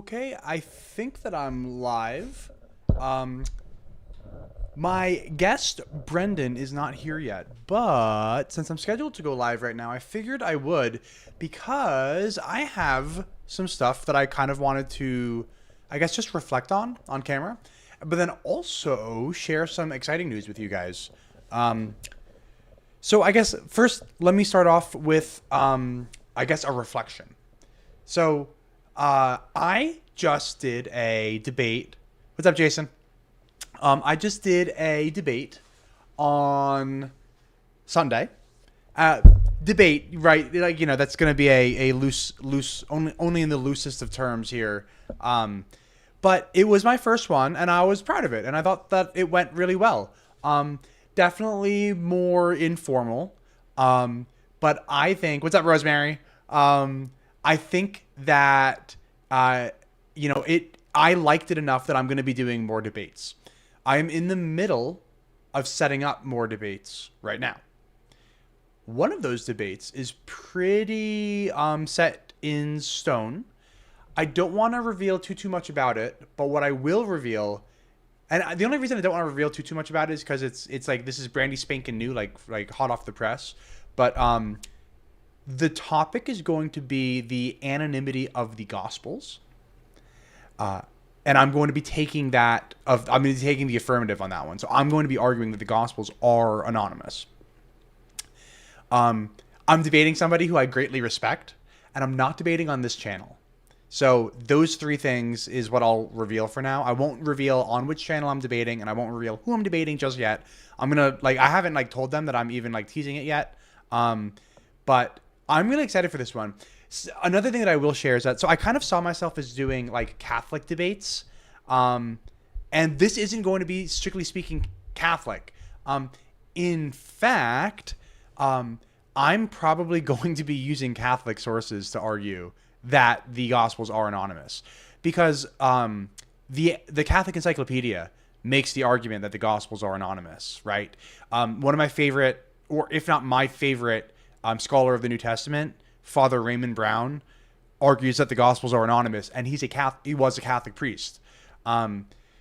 Okay, I think that I'm live. Um, my guest, Brenden, is not here yet, but since I'm scheduled to go live right now, I figured I would because I have some stuff that I kind of wanted to, I guess, just reflect on camera, but then also share some exciting news with you guys. So I guess first, let me start off with, I guess, a reflection. So, I just did a debate. What's up, Jason? I just did a debate on Sunday. Debate, right? Like, that's going to be a loose, only in the loosest of terms here. But it was my first one, and I was proud of it, and I thought that it went really well. Definitely more informal. But I think, what's up, Rosemary? I think that, I liked it enough that I'm going to be doing more debates. I'm in the middle of setting up more debates right now. One of those debates is pretty set in stone. I don't want to reveal too much about it, but what I will reveal, and the only reason I don't want to reveal too much about it is because it's like this is brandy spanking new, like hot off the press. But the topic is going to be the anonymity of the Gospels. And I'm going to be taking I'm going to be taking the affirmative on that one. So I'm going to be arguing that the Gospels are anonymous. I'm debating somebody who I greatly respect, and I'm not debating on this channel. So those three things is what I'll reveal for now. I won't reveal on which channel I'm debating, and I won't reveal who I'm debating just yet. I'm going to, I haven't, told them that I'm even, teasing it yet. But I'm really excited for this one. Another thing that I will share is that, so I kind of saw myself as doing Catholic debates. And this isn't going to be, strictly speaking, Catholic. In fact, I'm probably going to be using Catholic sources to argue that the Gospels are anonymous, because the Catholic Encyclopedia makes the argument that the Gospels are anonymous, right? One of my favorite, or if not my favorite, scholar of the New Testament, Father Raymond Brown, argues that the Gospels are anonymous, and he was a Catholic priest.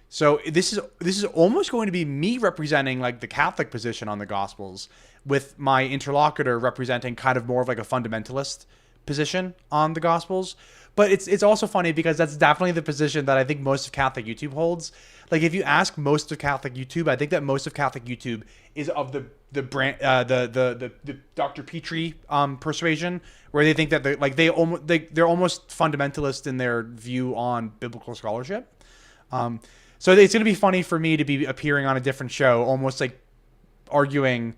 So this is almost going to be me representing the Catholic position on the Gospels, with my interlocutor representing kind of more of a fundamentalist position on the Gospels. But it's also funny because that's definitely the position that I think most of Catholic YouTube holds. If you ask most of Catholic YouTube, I think that most of Catholic YouTube is of the Dr. Petrie persuasion, where they think that they're almost fundamentalist in their view on biblical scholarship. So it's going to be funny for me to be appearing on a different show, almost arguing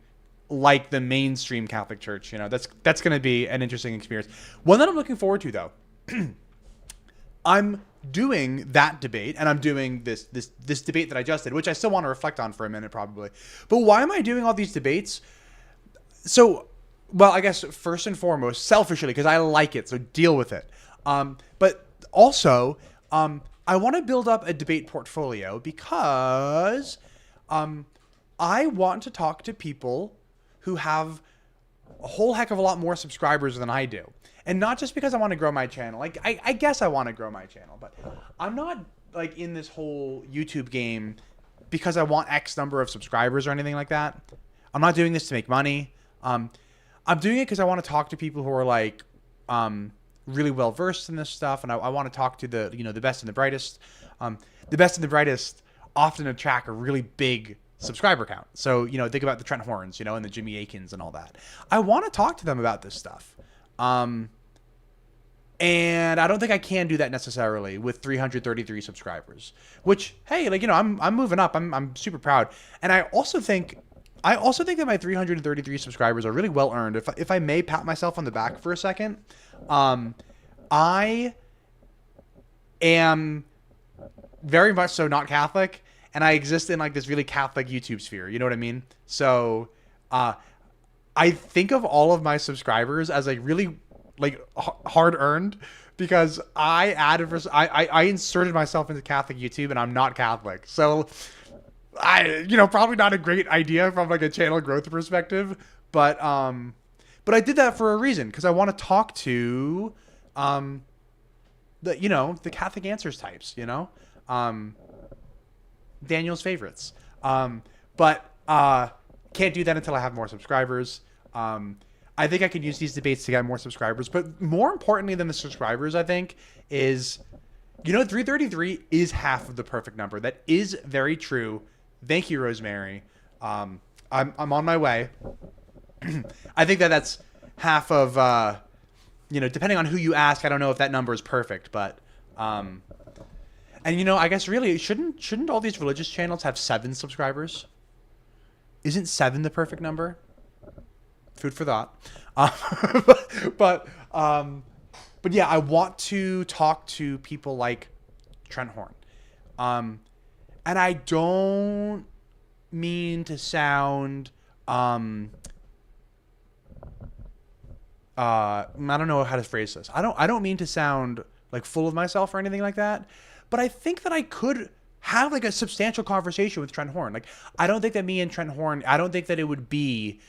like the mainstream Catholic Church. That's going to be an interesting experience. One that I'm looking forward to, though. I'm doing that debate, and I'm doing this debate that I just did, which I still want to reflect on for a minute, probably. But why am I doing all these debates? So, well, I guess first and foremost, selfishly, because I like it, so deal with it. But also, I want to build up a debate portfolio because I want to talk to people who have a whole heck of a lot more subscribers than I do. And not just because I want to grow my channel. I guess I want to grow my channel, but I'm not in this whole YouTube game because I want X number of subscribers or anything like that. I'm not doing this to make money. I'm doing it because I want to talk to people who are really well versed in this stuff, and I want to talk to the best and the brightest. The best and the brightest often attract a really big subscriber count. So think about the Trent Horns, and the Jimmy Akins and all that. I want to talk to them about this stuff. And I don't think I can do that necessarily with 333 subscribers, which, hey, I'm moving up. I'm super proud. And I also think that my 333 subscribers are really well earned. If I may pat myself on the back for a second, I am very much so not Catholic, and I exist in this really Catholic YouTube sphere. You know what I mean? So, I think of all of my subscribers as really hard earned, because I inserted myself into Catholic YouTube, and I'm not Catholic. So probably not a great idea from a channel growth perspective, but I did that for a reason, because I want to talk to the Catholic Answers types, Daniel's favorites. But can't do that until I have more subscribers. I think I could use these debates to get more subscribers. But more importantly than the subscribers, I think, is, 333 is half of the perfect number. That is very true. Thank you, Rosemary. I'm on my way. I think that's half of, depending on who you ask, I don't know if that number is perfect, but, and I guess really shouldn't all these religious channels have 7 subscribers? Isn't 7 the perfect number? Food for thought. But yeah, I want to talk to people like Trent Horn. And I don't mean to sound, I don't know how to phrase this. I don't mean to sound like full of myself or anything like that, but I think that I could have like a substantial conversation with Trent Horn. Like, I don't think that me and Trent Horn, I don't think that it would be,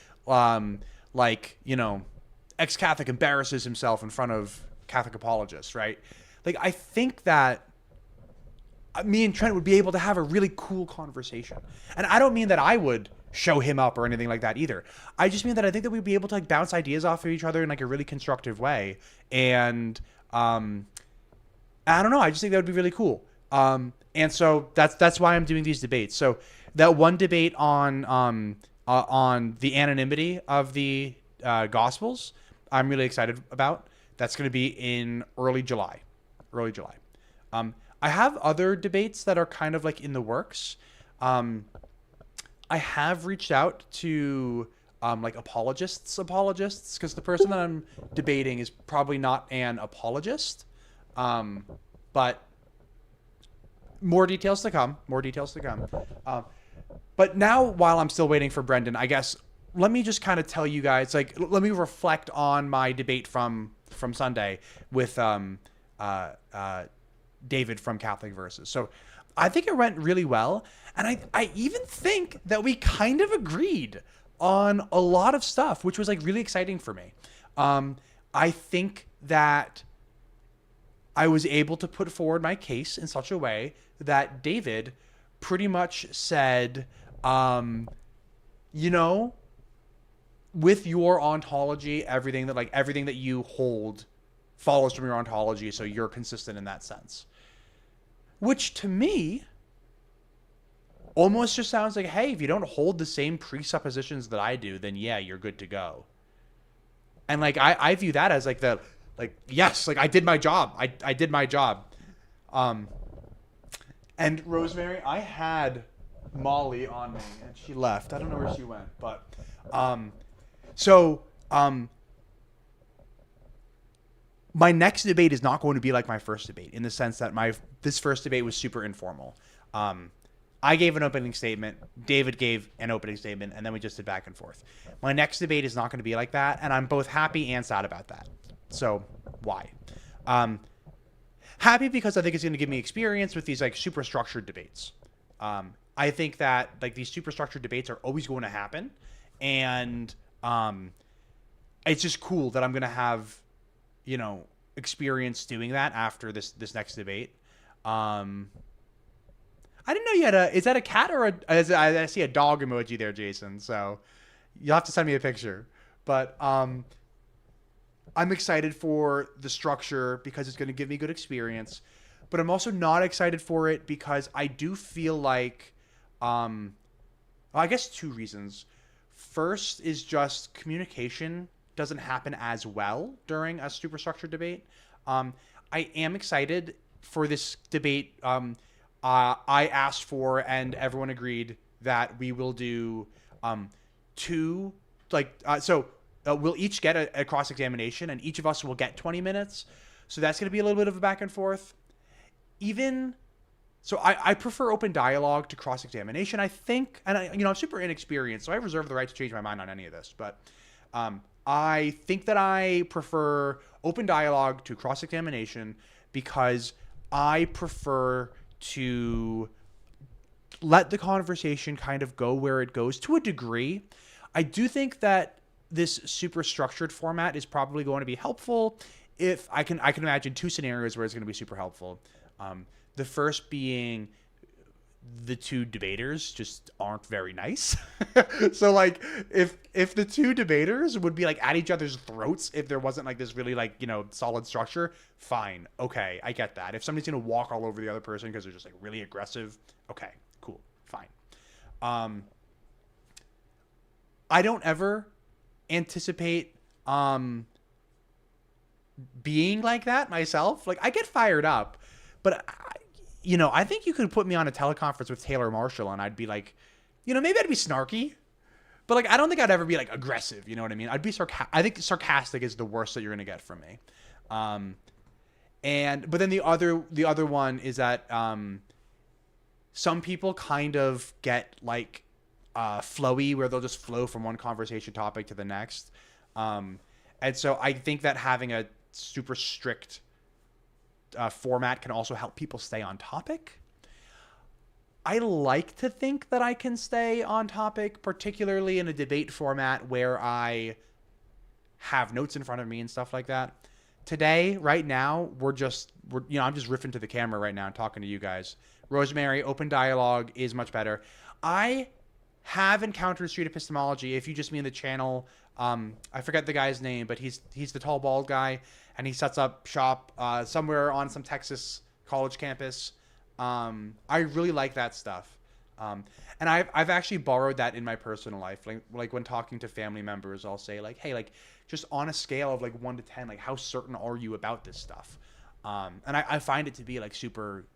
ex-Catholic embarrasses himself in front of Catholic apologists, right? Like, I think that me and Trent would be able to have a really cool conversation. And I don't mean that I would show him up or anything like that either. I just mean that I think that we'd be able to like bounce ideas off of each other in like a really constructive way. And I don't know, I just think that would be really cool. And so that's why I'm doing these debates. So that one debate on the anonymity of the Gospels, I'm really excited about. That's going to be in early July. I have other debates that are kind of like in the works. I have reached out to like apologists, because the person that I'm debating is probably not an apologist. But more details to come. But now, while I'm still waiting for Brenden, I guess let me just kind of tell you guys, like, let me reflect on my debate from Sunday with David from Catholic Versus. So I think it went really well. And I even think that we kind of agreed on a lot of stuff, which was like really exciting for me. I think that I was able to put forward my case in such a way that David pretty much said, with your ontology, everything that you hold follows from your ontology, so you're consistent in that sense. Which to me almost just sounds like, hey, if you don't hold the same presuppositions that I do, then yeah, you're good to go. And like I view that as like yes, like I did my job. I did my job. And Rosemary, I had Molly on me and she left. I don't know where she went, but my next debate is not going to be like my first debate, in the sense that this first debate was super informal. I gave an opening statement, David gave an opening statement, and then we just did back and forth. My next debate is not going to be like that, and I'm both happy and sad about that. So why? Happy because I think it's going to give me experience with these like super structured debates. I think that like these super structured debates are always going to happen, and it's just cool that I'm going to have, experience doing that after this next debate. I didn't know you had is that a cat or I see a dog emoji there, Jason. So you'll have to send me a picture. But I'm excited for the structure because it's going to give me good experience. But I'm also not excited for it because I do feel like, I guess 2 reasons. First is just communication doesn't happen as well during a super structured debate. I am excited for this debate. I asked for, and everyone agreed, that we will do 2, we'll each get a cross-examination, and each of us will get 20 minutes. So that's going to be a little bit of a back and forth. I prefer open dialogue to cross-examination, I think. And I'm super inexperienced, so I reserve the right to change my mind on any of this. But I think that I prefer open dialogue to cross-examination because I prefer to let the conversation kind of go where it goes to a degree. I do think that this super structured format is probably going to be helpful if I can imagine two scenarios where it's going to be super helpful. The first being the two debaters just aren't very nice. So like if the two debaters would be like at each other's throats, if there wasn't like this really like, you know, solid structure, fine. Okay, I get that. If somebody's going to walk all over the other person because they're just like really aggressive, okay, cool, fine. I don't ever anticipate being like that myself. Like I get fired up, but I think you could put me on a teleconference with Taylor Marshall and I'd be like, maybe I'd be snarky, but like, I don't think I'd ever be like aggressive. You know what I mean? I'd be I think sarcastic is the worst that you're going to get from me. But then the other one is that, some people kind of get like, flowy where they'll just flow from one conversation topic to the next. And so I think that having a super strict format can also help people stay on topic. I like to think that I can stay on topic, particularly in a debate format where I have notes in front of me and stuff like that. Today, right now, I'm just riffing to the camera right now and talking to you guys. Rosemary, open dialogue is much better. I have encountered street epistemology. If you just mean the channel, I forget the guy's name, but he's the tall bald guy, and he sets up shop somewhere on some Texas college campus. I really like that stuff, and I've actually borrowed that in my personal life. Like when talking to family members, I'll say like, hey, like just on a scale of like 1 to 10, like how certain are you about this stuff? And I find it to be like super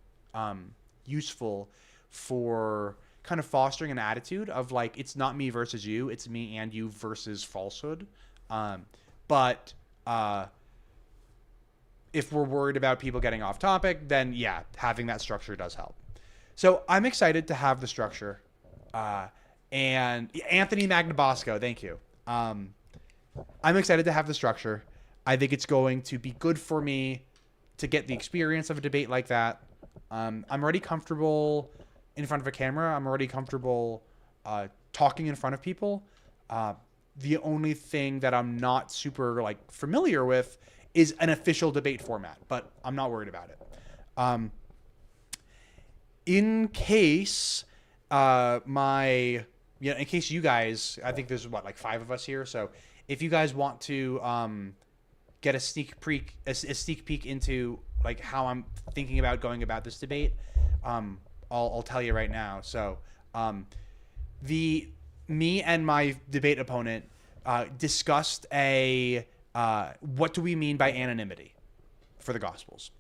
useful for kind of fostering an attitude of like, it's not me versus you, it's me and you versus falsehood. But if we're worried about people getting off topic, then yeah, having that structure does help. So I'm excited to have the structure. And Anthony Magnabosco, thank you. I'm excited to have the structure. I think it's going to be good for me to get the experience of a debate like that. I'm already comfortable in front of a camera. I'm already comfortable talking in front of people. The only thing that I'm not super like familiar with is an official debate format, but I'm not worried about it. In case in case you guys, I think there's like 5 of us here, so if you guys want to get a sneak peek into like how I'm thinking about going about this debate, I'll tell you right now. So, me and my debate opponent discussed what do we mean by anonymity for the Gospels,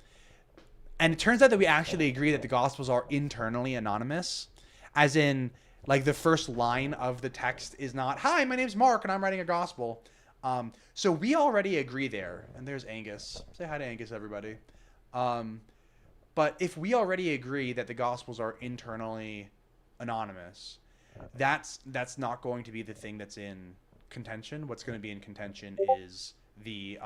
and it turns out that we actually agree that the Gospels are internally anonymous, as in like the first line of the text is not, "Hi, my name's Mark and I'm writing a Gospel." So we already agree there. And there's Angus. Say hi to Angus, everybody. But if we already agree that the Gospels are internally anonymous, that's not going to be the thing that's in contention. What's going to be in contention is the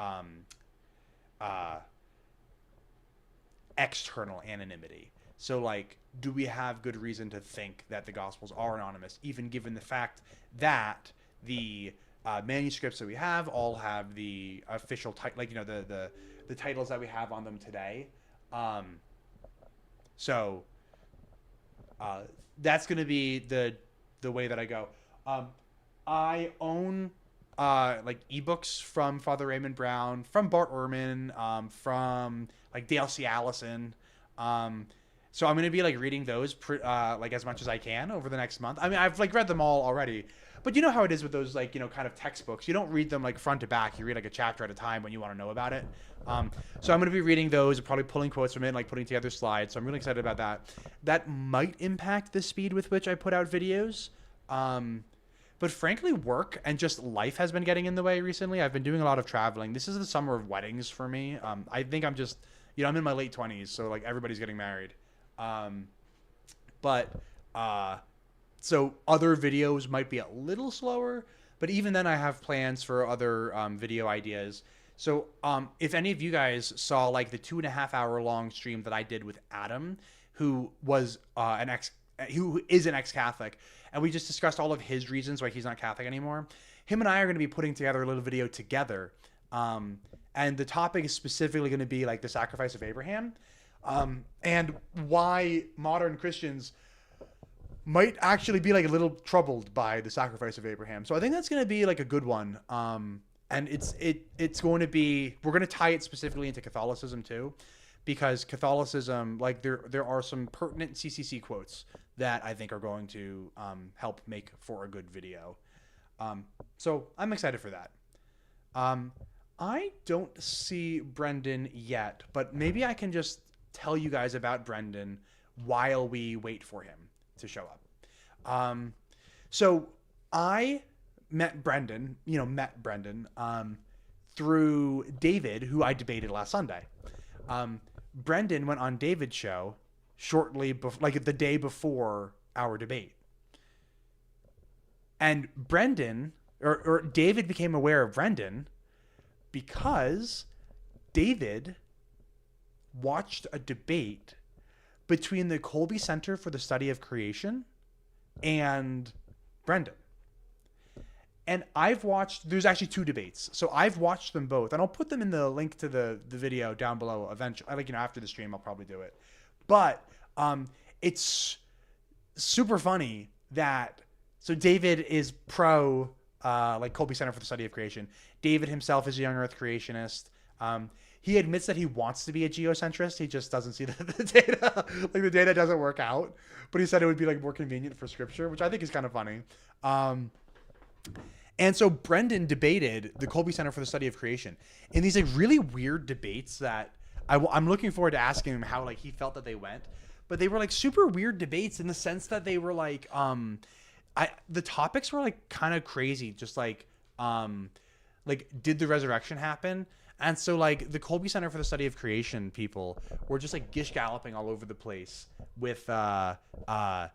external anonymity. So, like, do we have good reason to think that the Gospels are anonymous, even given the fact that the manuscripts that we have all have the official title, like, the titles that we have on them today. So that's going to be the way that I go. I own like ebooks from Father Raymond Brown, from Bart Ehrman, from like Dale C. Allison. So I'm going to be like reading those like as much as I can over the next month. I mean, I've like read them all already, but you know how it is with those like, kind of textbooks. You don't read them like front to back. You read like a chapter at a time when you want to know about it. So I'm going to be reading those, probably pulling quotes from it, and like putting together slides. So I'm really excited about that. That might impact the speed with which I put out videos. But frankly, work and just life has been getting in the way recently. I've been doing a lot of traveling. This is the summer of weddings for me. I think I'm just, I'm in my late 20s, so like everybody's getting married. So other videos might be a little slower, but even then I have plans for other video ideas. So if any of you guys saw like the 2.5 hour long stream that I did with Adam, who was who is an ex-Catholic, and we just discussed all of his reasons why he's not Catholic anymore. Him and I are going to be putting together a little video together. and the topic is specifically going to be like the sacrifice of Abraham, and why modern Christians might actually be like a little troubled by the sacrifice of Abraham. So I think that's going to be like a good one. And it's going to be, we're going to tie it specifically into Catholicism too, because Catholicism, like there are some pertinent CCC quotes that I think are going to help make for a good video. So I'm excited for that. I don't see Brenden yet, but maybe I can just tell you guys about Brenden while we wait for him to show up. So I met Brenden through David, who I debated last Sunday. Brenden went on David's show shortly before, like the day before our debate. And Brenden, or David became aware of Brenden because David watched a debate between the Kolbe Center for the Study of Creation and Brenden. And I've watched, there's actually two debates. So I've watched them both, and I'll put them in the link to the video down below eventually. Like, after the stream, I'll probably do it. But it's super funny that, so David is pro, like Kolbe Center for the Study of Creation. David himself is a young earth creationist. He admits that he wants to be a geocentrist. He just doesn't see the data. Like, the data doesn't work out. But he said it would be like more convenient for scripture, which I think is kind of funny. And so Brenden debated the Kolbe Center for the Study of Creation in these like really weird debates that I'm looking forward to asking him how like he felt that they went. But they were like super weird debates in the sense that they were like the topics were like kind of crazy, just like did the resurrection happen? And so like the Kolbe Center for the Study of Creation people were just like gish galloping all over the place with like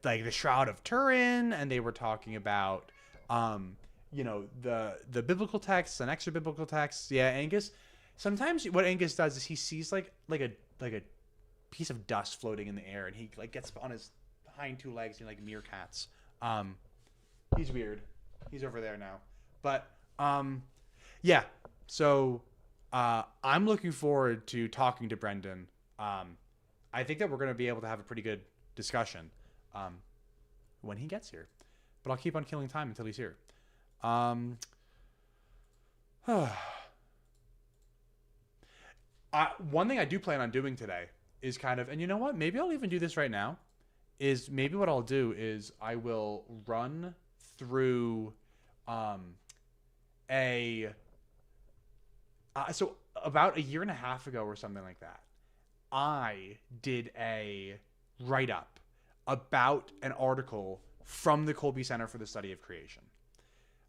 the Shroud of Turin, and they were talking about the biblical texts and extra biblical texts. Yeah, Angus. Sometimes what Angus does is he sees like a piece of dust floating in the air, and he like gets on his hind two legs and like meerkats. He's weird. He's over there now. But yeah. So I'm looking forward to talking to Brenden. I think that we're going to be able to have a pretty good discussion when he gets here. But I'll keep on killing time until he's here. One thing I do plan on doing today is kind of, and you know what? Maybe I'll even do this right now. Is maybe what I'll do is I will run through so about a year and a half ago or something like that, I did a write-up about an article from the Kolbe Center for the Study of Creation.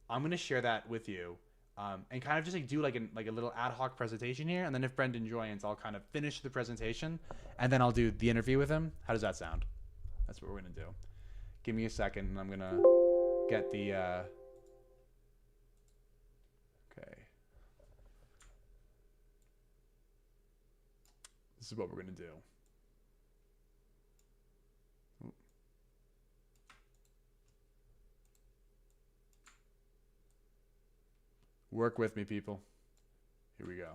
I'm going to share that with you and kind of just like do like a little ad hoc presentation here. And then if Brenden joins, I'll kind of finish the presentation and then I'll do the interview with him. How does that sound? That's what we're going to do. Give me a second and I'm going to get the... Okay. This is what we're going to do. Work with me, people. Here we go.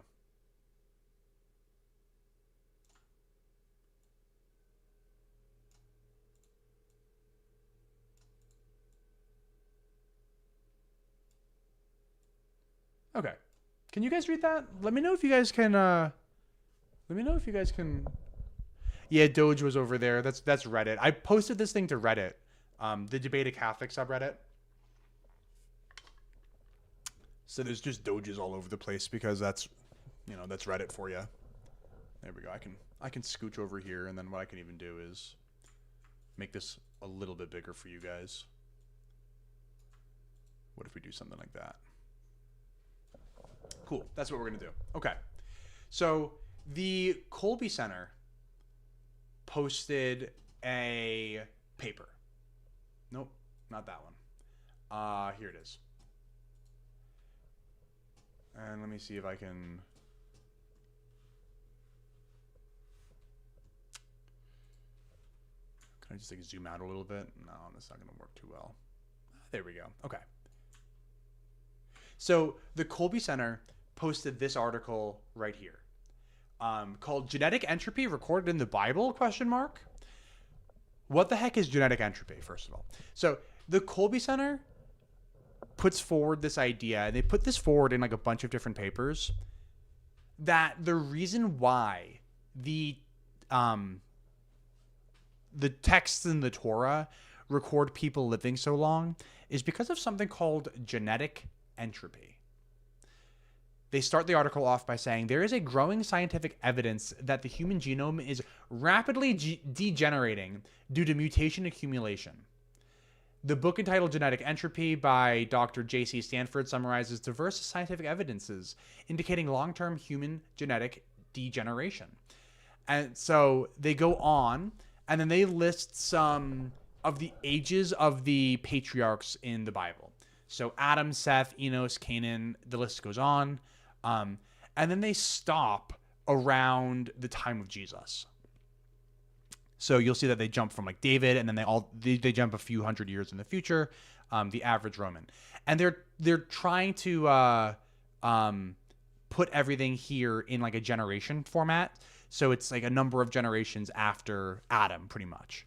Okay. Can you guys read that? Let me know if you guys can Yeah, Doge was over there. That's Reddit. I posted this thing to Reddit. The Debate a Catholic subreddit. So there's just Doges all over the place because that's Reddit for you. There we go. I can scooch over here, and then what I can even do is make this a little bit bigger for you guys. What if we do something like that? Cool. That's what we're going to do. Okay. So the Kolbe Center posted a paper. Nope, not that one. Here it is. And let me see if I can... Can I just like zoom out a little bit? No, that's not going to work too well. There we go. Okay. So the Kolbe Center posted this article right here, called "Genetic Entropy Recorded in the Bible?" What the heck is genetic entropy, first of all? So the Kolbe Center puts forward this idea, and they put this forward in like a bunch of different papers, that the reason why the texts in the Torah record people living so long is because of something called genetic entropy. They start the article off by saying, there is a growing scientific evidence that the human genome is rapidly degenerating due to mutation accumulation. The book entitled Genetic Entropy by Dr. J.C. Stanford summarizes diverse scientific evidences indicating long-term human genetic degeneration. And so they go on, and then they list some of the ages of the patriarchs in the Bible. So Adam, Seth, Enos, Canaan, the list goes on. And then they stop around the time of Jesus. So you'll see that they jump from like David, and then they jump a few hundred years in the future, the average Roman. And they're trying to put everything here in like a generation format. So it's like a number of generations after Adam, pretty much.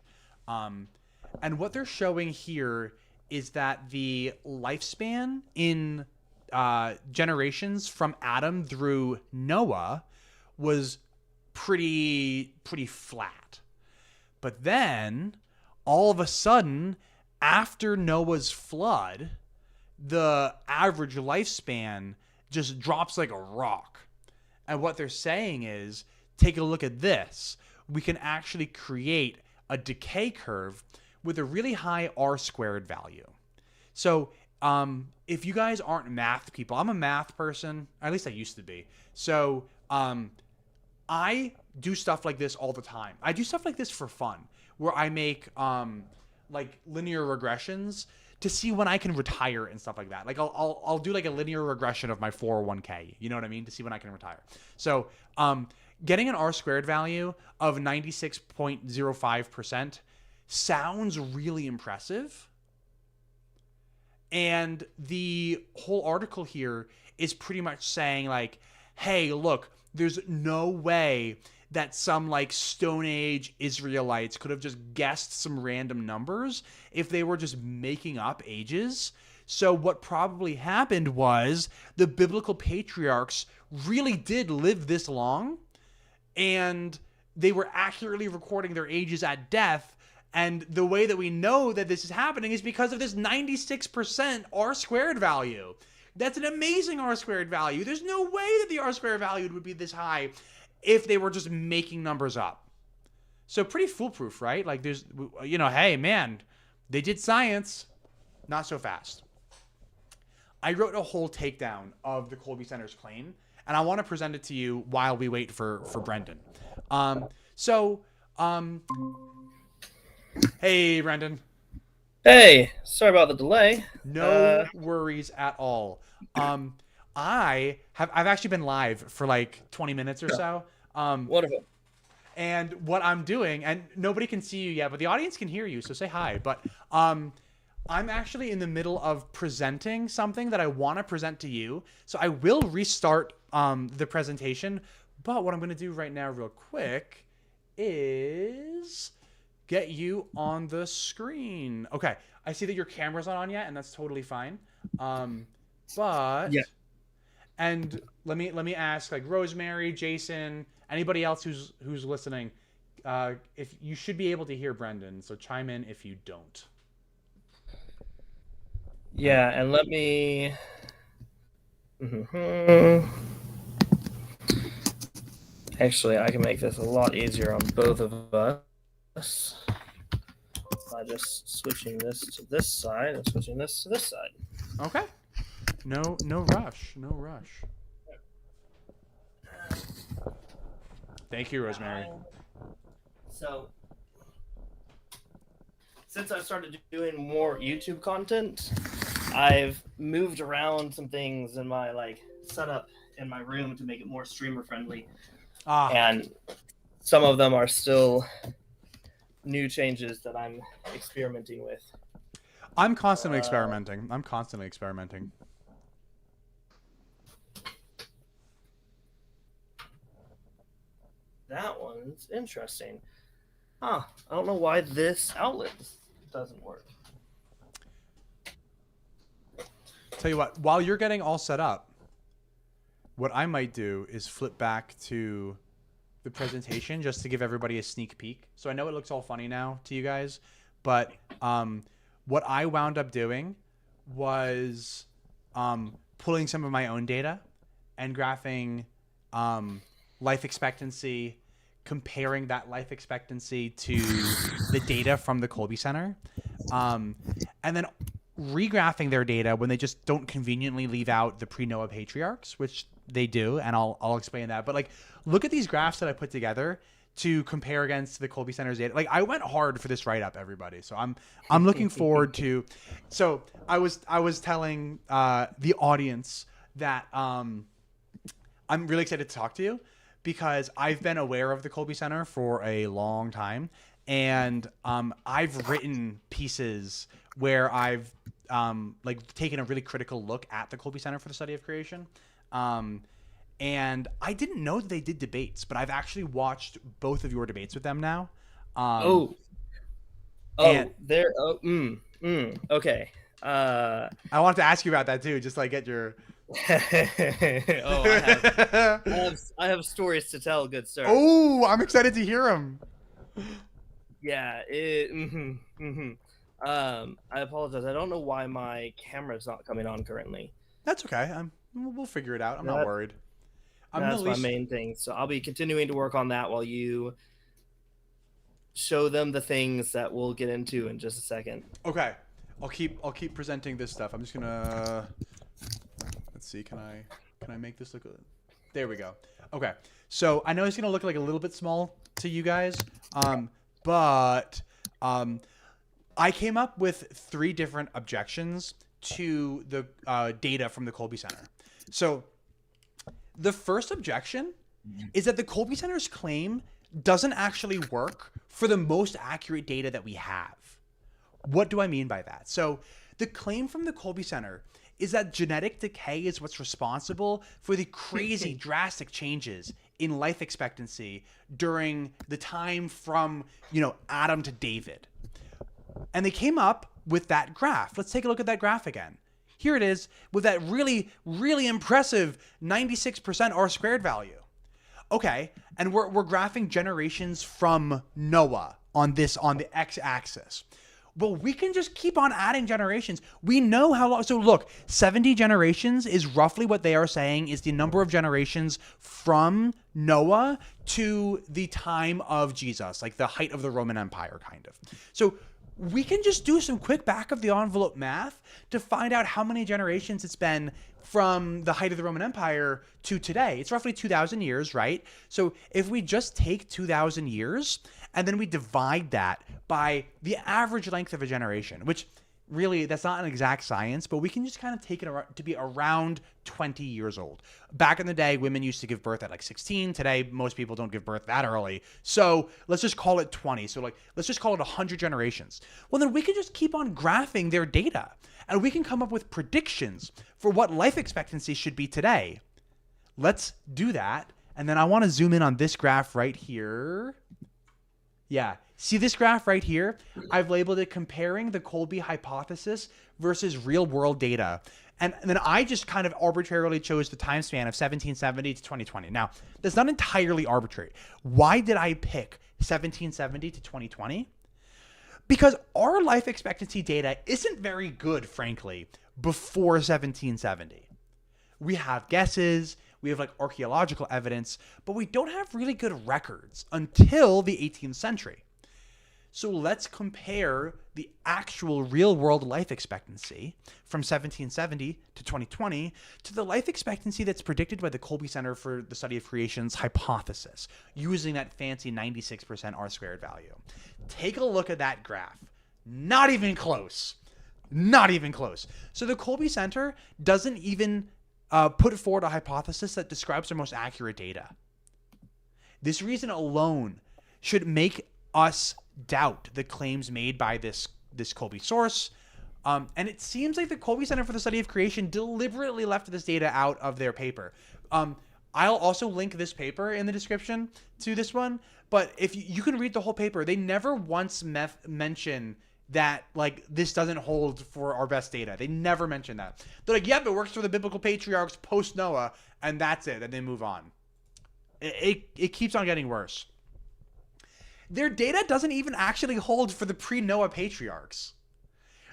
And what they're showing here is that the lifespan in generations from Adam through Noah was pretty flat. But then all of a sudden, after Noah's flood, the average lifespan just drops like a rock. And what they're saying is, take a look at this. We can actually create a decay curve with a really high R-squared value. So if you guys aren't math people, I'm a math person, or at least I used to be. So I do stuff like this all the time. I do stuff like this for fun, where I make like linear regressions to see when I can retire and stuff like that. Like I'll do like a linear regression of my 401k, you know what I mean, to see when I can retire. So getting an R-squared value of 96.05% sounds really impressive. And the whole article here is pretty much saying like, hey, look, there's no way that some like Stone Age Israelites could have just guessed some random numbers if they were just making up ages. So what probably happened was the biblical patriarchs really did live this long, and they were accurately recording their ages at death. And the way that we know that this is happening is because of this 96% R-squared value. That's an amazing R-squared value. There's no way that the R-squared value would be this high if they were just making numbers up. So pretty foolproof, right? Like there's, you know, hey man, they did science, not so fast. I wrote a whole takedown of the Kolbe Center's claim, and I want to present it to you while we wait for Brenden. Hey, Brenden. Hey, sorry about the delay. No worries at all. I've actually been live for like 20 minutes or so. Wonderful. And what I'm doing, and nobody can see you yet, but the audience can hear you, so say hi. But I'm actually in the middle of presenting something that I want to present to you. So I will restart the presentation. But what I'm going to do right now real quick is get you on the screen. Okay, I see that your camera's not on yet, and that's totally fine. But yeah. And let me ask, like, Rosemary, Jason, anybody else who's listening, if you should be able to hear Brenden, so chime in if you don't. Yeah, and let me. Actually, I can make this a lot easier on both of us by just switching this to this side and switching this to this side. Okay. No rush. No rush. Thank you, Rosemary. So, since I've started doing more YouTube content, I've moved around some things in my setup in my room to make it more streamer friendly. And some of them are still new changes that I'm experimenting with. I'm constantly experimenting. That one's interesting. I don't know why this outlet doesn't work. Tell you what, while you're getting all set up, what I might do is flip back to the presentation just to give everybody a sneak peek. So I know it looks all funny now to you guys, but what I wound up doing was pulling some of my own data and graphing life expectancy, comparing that life expectancy to the data from the Kolbe Center, and then regraphing their data when they just don't conveniently leave out the pre-Noah patriarchs, which they do, and I'll explain that. But like, look at these graphs that I put together to compare against the Kolbe Center's data. Like, I went hard for this write-up, everybody. So I'm looking forward to. So I was telling the audience that I'm really excited to talk to you because I've been aware of the Kolbe Center for a long time, and I've written pieces where I've like taken a really critical look at the Kolbe Center for the Study of Creation. And I didn't know that they did debates, but I've actually watched both of your debates with them now. Okay. I wanted to ask you about that too, just like get your. I have stories to tell, good sir. Oh, I'm excited to hear them. Yeah. I apologize. I don't know why my camera's not coming on currently. That's okay. We'll figure it out. I'm not worried. That's my main thing. So I'll be continuing to work on that while you show them the things that we'll get into in just a second. Okay. I'll keep presenting this stuff. I'm just gonna let's see. Can I make this look? There we go. Okay. So I know it's gonna look like a little bit small to you guys, but I came up with 3 different objections to the data from the Kolbe Center. So the first objection is that the Kolbe Center's claim doesn't actually work for the most accurate data that we have. What do I mean by that? So the claim from the Kolbe Center is that genetic decay is what's responsible for the crazy drastic changes in life expectancy during the time from, Adam to David. And they came up with that graph. Let's take a look at that graph again. Here it is with that really, really impressive 96% R-squared value. Okay, and we're graphing generations from Noah on the x-axis. Well, we can just keep on adding generations. We know how long. So look, 70 generations is roughly what they are saying is the number of generations from Noah to the time of Jesus, like the height of the Roman Empire, kind of. So we can just do some quick back of the envelope math to find out how many generations it's been from the height of the Roman Empire to today. It's roughly 2,000 years, right? So if we just take 2,000 years and then we divide that by the average length of a generation, which really, that's not an exact science, but we can just kind of take it to be around 20 years old. Back in the day, women used to give birth at like 16. Today, most people don't give birth that early. So let's just call it 20. So let's just call it 100 generations. Well, then we can just keep on graphing their data and we can come up with predictions for what life expectancy should be today. Let's do that. And then I want to zoom in on this graph right here. Yeah. See this graph right here? I've labeled it comparing the Kolbe hypothesis versus real world data. And then I just kind of arbitrarily chose the time span of 1770 to 2020. Now, that's not entirely arbitrary. Why did I pick 1770 to 2020? Because our life expectancy data isn't very good, frankly, before 1770. We have guesses, we have like archaeological evidence, but we don't have really good records until the 18th century. So let's compare the actual real-world life expectancy from 1770 to 2020 to the life expectancy that's predicted by the Kolbe Center for the Study of Creation's hypothesis, using that fancy 96% R-squared value. Take a look at that graph. Not even close. Not even close. So the Kolbe Center doesn't even put forward a hypothesis that describes the most accurate data. This reason alone should make us doubt the claims made by this Kolbe source. And it seems like the Kolbe Center for the Study of Creation deliberately left this data out of their paper. I'll also link this paper in the description to this one. But if you can read the whole paper, they never once mention that like this doesn't hold for our best data. They never mention that. They're like, yep, it works for the biblical patriarchs post Noah, and that's it. And they move on. It keeps on getting worse. Their data doesn't even actually hold for the pre-Noah patriarchs.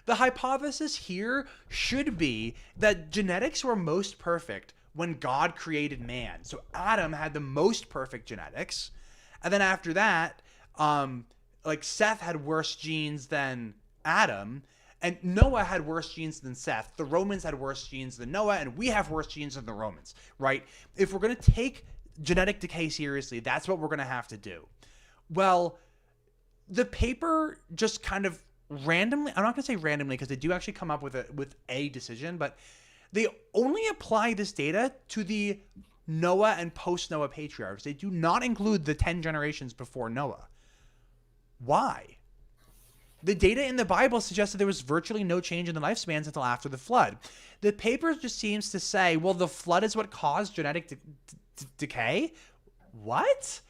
The hypothesis here should be that genetics were most perfect when God created man. So Adam had the most perfect genetics. And then after that, like Seth had worse genes than Adam, and Noah had worse genes than Seth. The Romans had worse genes than Noah, and we have worse genes than the Romans, right? If we're going to take genetic decay seriously, that's what we're going to have to do. Well, the paper just kind of randomly, I'm not going to say randomly because they do actually come up with a decision, but they only apply this data to the Noah and post-Noah patriarchs. They do not include the 10 generations before Noah. Why? The data in the Bible suggests that there was virtually no change in the lifespans until after the flood. The paper just seems to say, well, the flood is what caused genetic decay? What?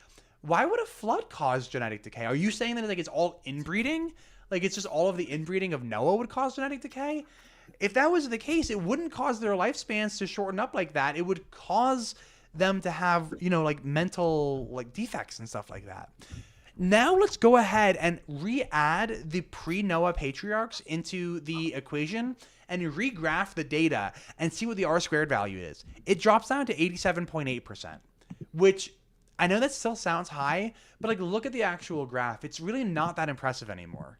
Why would a flood cause genetic decay? Are you saying that like it's all inbreeding? Like it's just all of the inbreeding of Noah would cause genetic decay? If that was the case, it wouldn't cause their lifespans to shorten up like that. It would cause them to have, like mental like defects and stuff like that. Now let's go ahead and re-add the pre-Noah patriarchs into the equation and regraph the data and see what the R-squared value is. It drops down to 87.8%, which I know that still sounds high, but like look at the actual graph. It's really not that impressive anymore.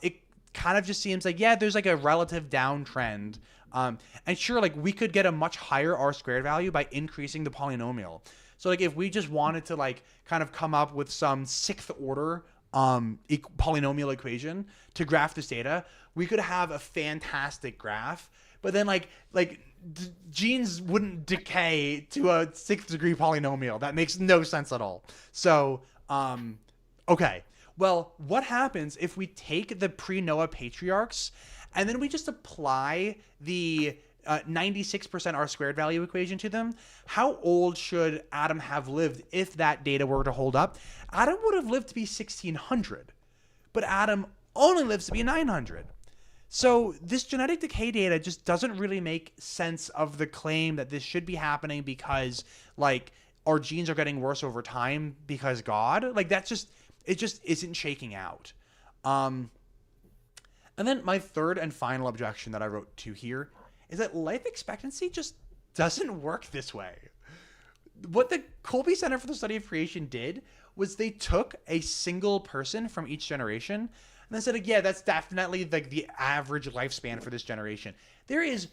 It kind of just seems like, yeah, there's like a relative downtrend. And sure, like we could get a much higher R-squared value by increasing the polynomial. So like if we just wanted to like kind of come up with some sixth order polynomial equation to graph this data, we could have a fantastic graph. But then like genes wouldn't decay to a sixth degree polynomial. That makes no sense at all. So okay. Well, what happens if we take the pre-Noah patriarchs and then we just apply the 96% R-squared value equation to them? How old should Adam have lived if that data were to hold up? Adam would have lived to be 1600, but Adam only lives to be 900. So this genetic decay data just doesn't really make sense of the claim that this should be happening because like our genes are getting worse over time because God. Like that's just, it just isn't shaking out. And then my third and final objection that I wrote to here is that life expectancy just doesn't work this way. What the Kolbe Center for the Study of Creation did was they took a single person from each generation and they said, like, yeah, that's definitely like the average lifespan for this generation. There is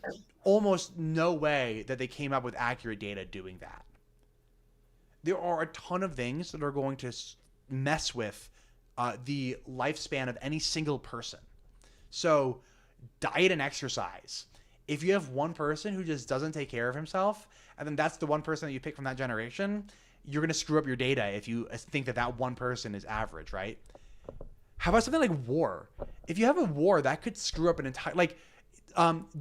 almost no way that they came up with accurate data doing that. There are a ton of things that are going to mess with the lifespan of any single person. So diet and exercise. If you have one person who just doesn't take care of himself, and then that's the one person that you pick from that generation, you're going to screw up your data if you think that that one person is average, right? How about something like war? If you have a war, that could screw up an entire... Like,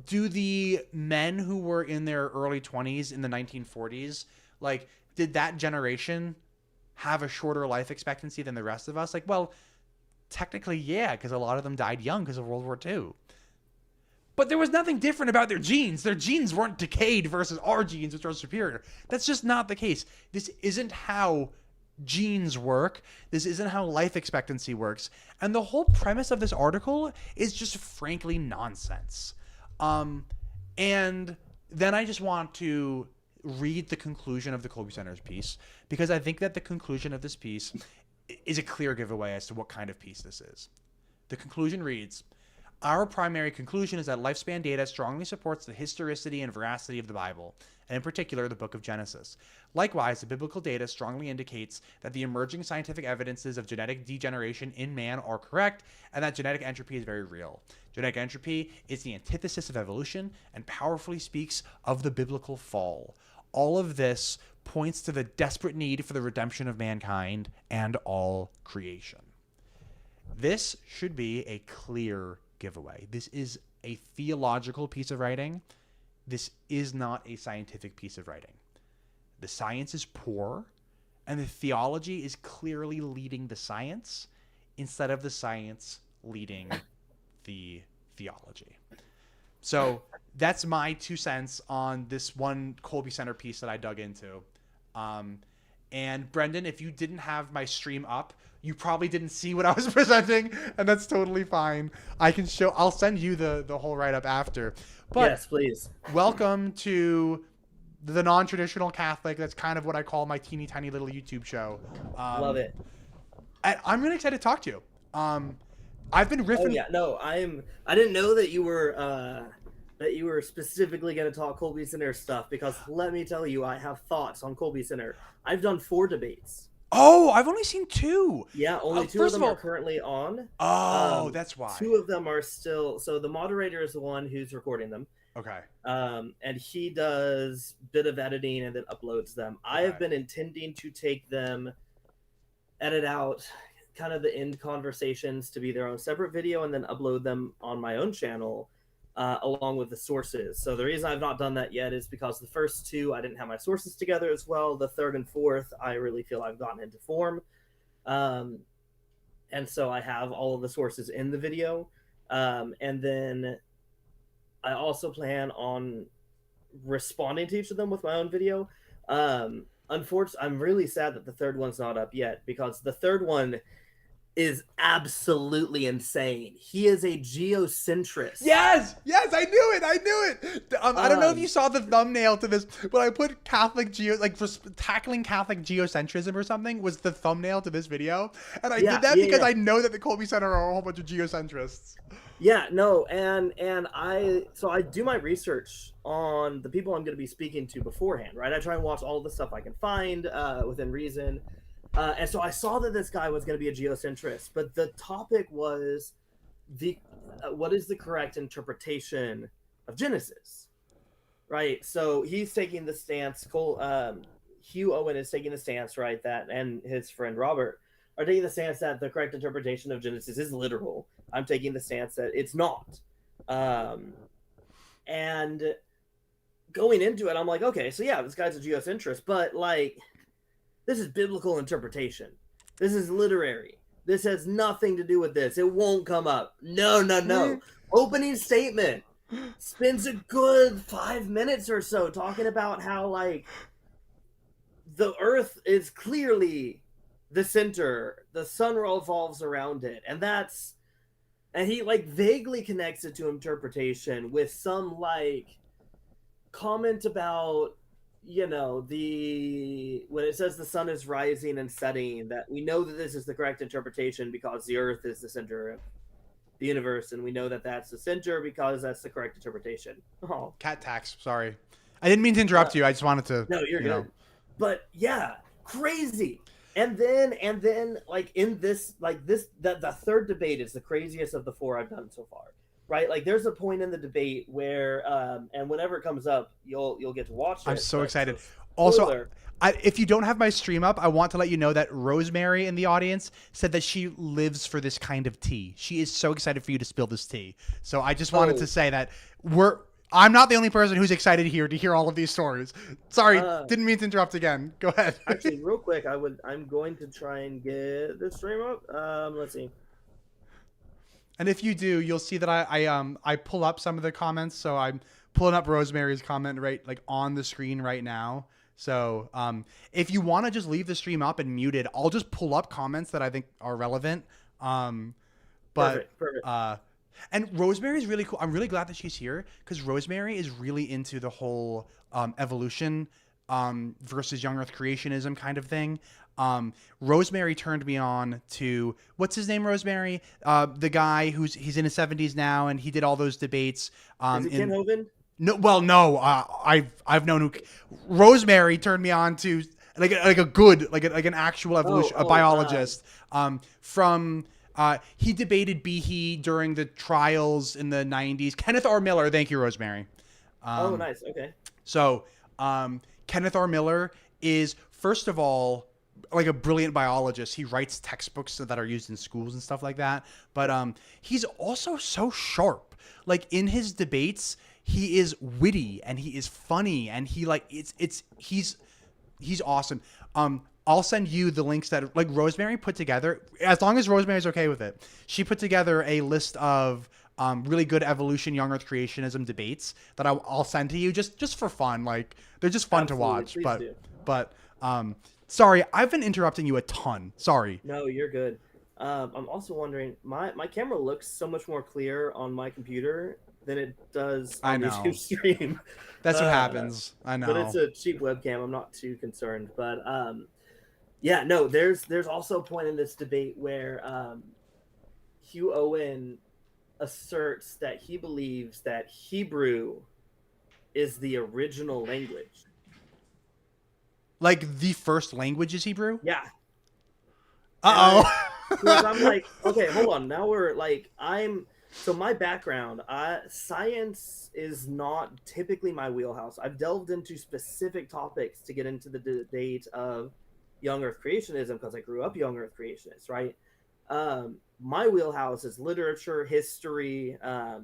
do the men who were in their early 20s in the 1940s, like, did that generation have a shorter life expectancy than the rest of us? Like, well, technically, yeah, because a lot of them died young because of World War II. But there was nothing different about their genes. Their genes weren't decayed versus our genes, which are superior. That's just not the case. This isn't how genes work. This isn't how life expectancy works. And the whole premise of this article is just frankly nonsense. And then I just want to read the conclusion of the Kolbe Center's piece, because I think that the conclusion of this piece is a clear giveaway as to what kind of piece this is. The conclusion reads, "Our primary conclusion is that lifespan data strongly supports the historicity and veracity of the Bible, and in particular, the book of Genesis. Likewise, the biblical data strongly indicates that the emerging scientific evidences of genetic degeneration in man are correct, and that genetic entropy is very real. Genetic entropy is the antithesis of evolution and powerfully speaks of the biblical fall. All of this points to the desperate need for the redemption of mankind and all creation." This should be a clear giveaway. This is a theological piece of writing. This is not a scientific piece of writing. the science is poor and the theology is clearly leading the science instead of the science leading the theology. So that's my 2 cents on this one Kolbe Center piece that I dug into. And Brenden, if you didn't have my stream up, you probably didn't see what I was presenting, and that's totally fine. I'll send you the whole write-up after. But yes, please. Welcome to the non-traditional Catholic. That's kind of what I call my teeny tiny little YouTube show. Love it. I'm really excited to talk to you. I've been riffing. Oh yeah, no, I didn't know that you were specifically going to talk Kolbe Center stuff, because let me tell you, I have thoughts on Kolbe Center. I've done 4 debates. Oh, I've only seen 2. Yeah, only 2 of them are currently on. Oh, that's why. 2 of them are still. So the moderator is the one who's recording them. Okay. And he does a bit of editing and then uploads them. Okay. I have been intending to take them, edit out kind of the end conversations to be their own separate video, and then upload them on my own channel along with the sources. So the reason I've not done that yet is because the first 2 I didn't have my sources together as well. The 3rd and 4th I really feel I've gotten into form, and so I have all of the sources in the video, and then I also plan on responding to each of them with my own video. Unfortunately, I'm really sad that the 3rd one's not up yet, because the 3rd one is absolutely insane. He is a geocentrist. Yes, I knew it. I don't know if you saw the thumbnail to this, but I put for tackling Catholic geocentrism or something was the thumbnail to this video, and I did that because I know that the Kolbe Center are a whole bunch of geocentrists. Yeah, no, and I do my research on the people I'm going to be speaking to beforehand, right? I try and watch all the stuff I can find within reason. And so I saw that this guy was going to be a geocentrist, but the topic was what is the correct interpretation of Genesis, right? So he's taking the stance. Hugh Owen is taking the stance, right, that, and his friend Robert are taking the stance that the correct interpretation of Genesis is literal. I'm taking the stance that it's not. And going into it, I'm like, okay, so yeah, this guy's a geocentrist, but like, this is biblical interpretation. This is literary. This has nothing to do with this. It won't come up. No. Opening statement spends a good 5 minutes or so talking about how, like, the earth is clearly the center. The sun revolves around it. And he, like, vaguely connects it to interpretation with some, like, comment about, you know, when it says the sun is rising and setting, that we know that this is the correct interpretation because the earth is the center of the universe, and we know that that's the center because that's the correct interpretation. Oh, cat tax. Sorry, I didn't mean to interrupt you. I just wanted to. No, you're good. But yeah, crazy. And then like in this, like this, that the 3rd debate is the craziest of the 4 I've done so far. Right, like there's a point in the debate where, and whenever it comes up, you'll get to watch it. I'm so excited. Also, if you don't have my stream up, I want to let you know that Rosemary in the audience said that she lives for this kind of tea. She is so excited for you to spill this tea. So I just wanted to say that I'm not the only person who's excited here to hear all of these stories. Sorry, didn't mean to interrupt again. Go ahead. Actually, real quick, I'm going to try and get the stream up. Let's see. And if you do, you'll see that I pull up some of the comments. So I'm pulling up Rosemary's comment right like on the screen right now. So if you want to just leave the stream up and mute it, I'll just pull up comments that I think are relevant. Perfect. And Rosemary's really cool. I'm really glad that she's here because Rosemary is really into the whole evolution versus young earth creationism kind of thing. Rosemary turned me on to what's his name, Rosemary? The guy he's in his 70s now, and he did all those debates. Is it Ken Hovind? No. I've known who. Rosemary turned me on to like an actual evolution, a biologist. He debated Behe during the trials in the 90s. Kenneth R. Miller. Thank you, Rosemary. Nice. Okay. So Kenneth R. Miller is, first of all, like a brilliant biologist. He writes textbooks that are used in schools and stuff like that. But he's also so sharp. Like in his debates, he is witty and he is funny and he like he's He's awesome. I'll send you the links that like Rosemary put together. As long as Rosemary's okay with it, she put together a list of really good evolution, young Earth creationism debates that I'll send to you just for fun. Like they're just fun Absolutely. to watch. Please do. But sorry, I've been interrupting you a ton. Sorry. No, you're good. I'm also wondering, my camera looks so much more clear on my computer than it does on YouTube stream. That's what happens. I know. But it's a cheap webcam. I'm not too concerned. But yeah, no, there's also a point in this debate where Hugh Owen asserts that he believes that Hebrew is the original language. Like the first language is Hebrew? Yeah. Because I'm like, okay, hold on. Now we're like, so my background, science is not typically my wheelhouse. I've delved into specific topics to get into the debate of young Earth creationism because I grew up young Earth creationist, right? My wheelhouse is literature, history. I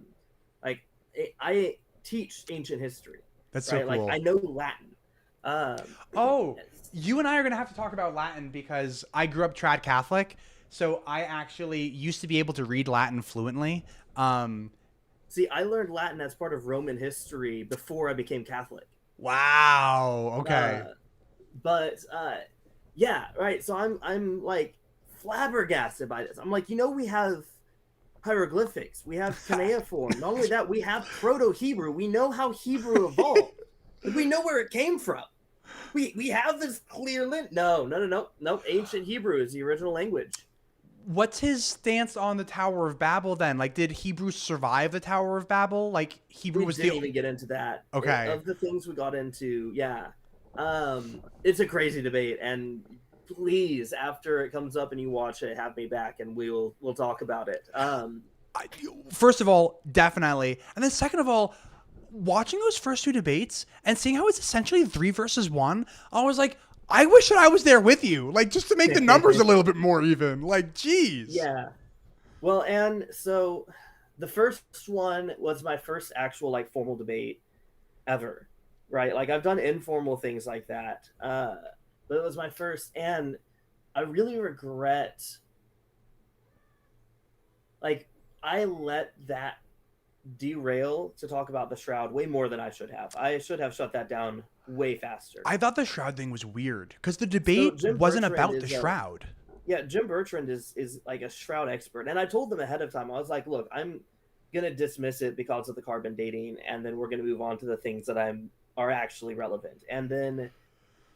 teach ancient history. That's right? so cool. Like I know Latin. You and I are going to have to talk about Latin because I grew up trad Catholic. So I actually used to be able to read Latin fluently. See, I learned Latin as part of Roman history before I became Catholic. Wow. Okay. Yeah, right. So I'm like flabbergasted by this. I'm like, we have hieroglyphics, we have cuneiform. Not only that, we have Proto-Hebrew. We know how Hebrew evolved. We know where it came from. We have this clear link. No. Ancient Hebrew is the original language. What's his stance on the Tower of Babel then? Like, did Hebrew survive the Tower of Babel? Like, Hebrew was didn't even get into that. Okay. Of the things we got into, yeah. It's a crazy debate, and please, after it comes up and you watch it, have me back, and we'll talk about it. First of all, definitely, and then second of all, watching those first two debates and seeing how it's essentially 3 versus 1, I was like, I wish that I was there with you, like just to make the numbers a little bit more even. Like, geez. Yeah. Well, and so the first one was my first actual like formal debate ever, right? Like I've done informal things like that, but it was my first, and I really regret. Like I let that derail to talk about the Shroud way more than I should have. I should have shut that down way faster. I thought the Shroud thing was weird because the debate wasn't about the Shroud. Yeah, Jim Bertrand is like a Shroud expert, and I told them ahead of time. I was like, look, I'm gonna dismiss it because of the carbon dating, and then we're gonna move on to the things that are actually relevant. And then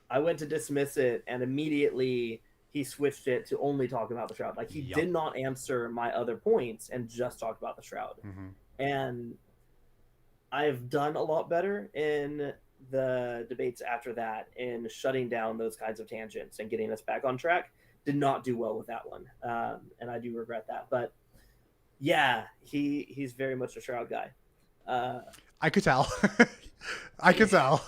I went to dismiss it, and immediately he switched it to only talk about the Shroud. Like he did not answer my other points and just talk about the Shroud. Mm-hmm. And I've done a lot better in the debates after that in shutting down those kinds of tangents and getting us back on track. Did not do well with that one. And I do regret that. But yeah, he's very much a Shroud guy. I could tell. I could tell.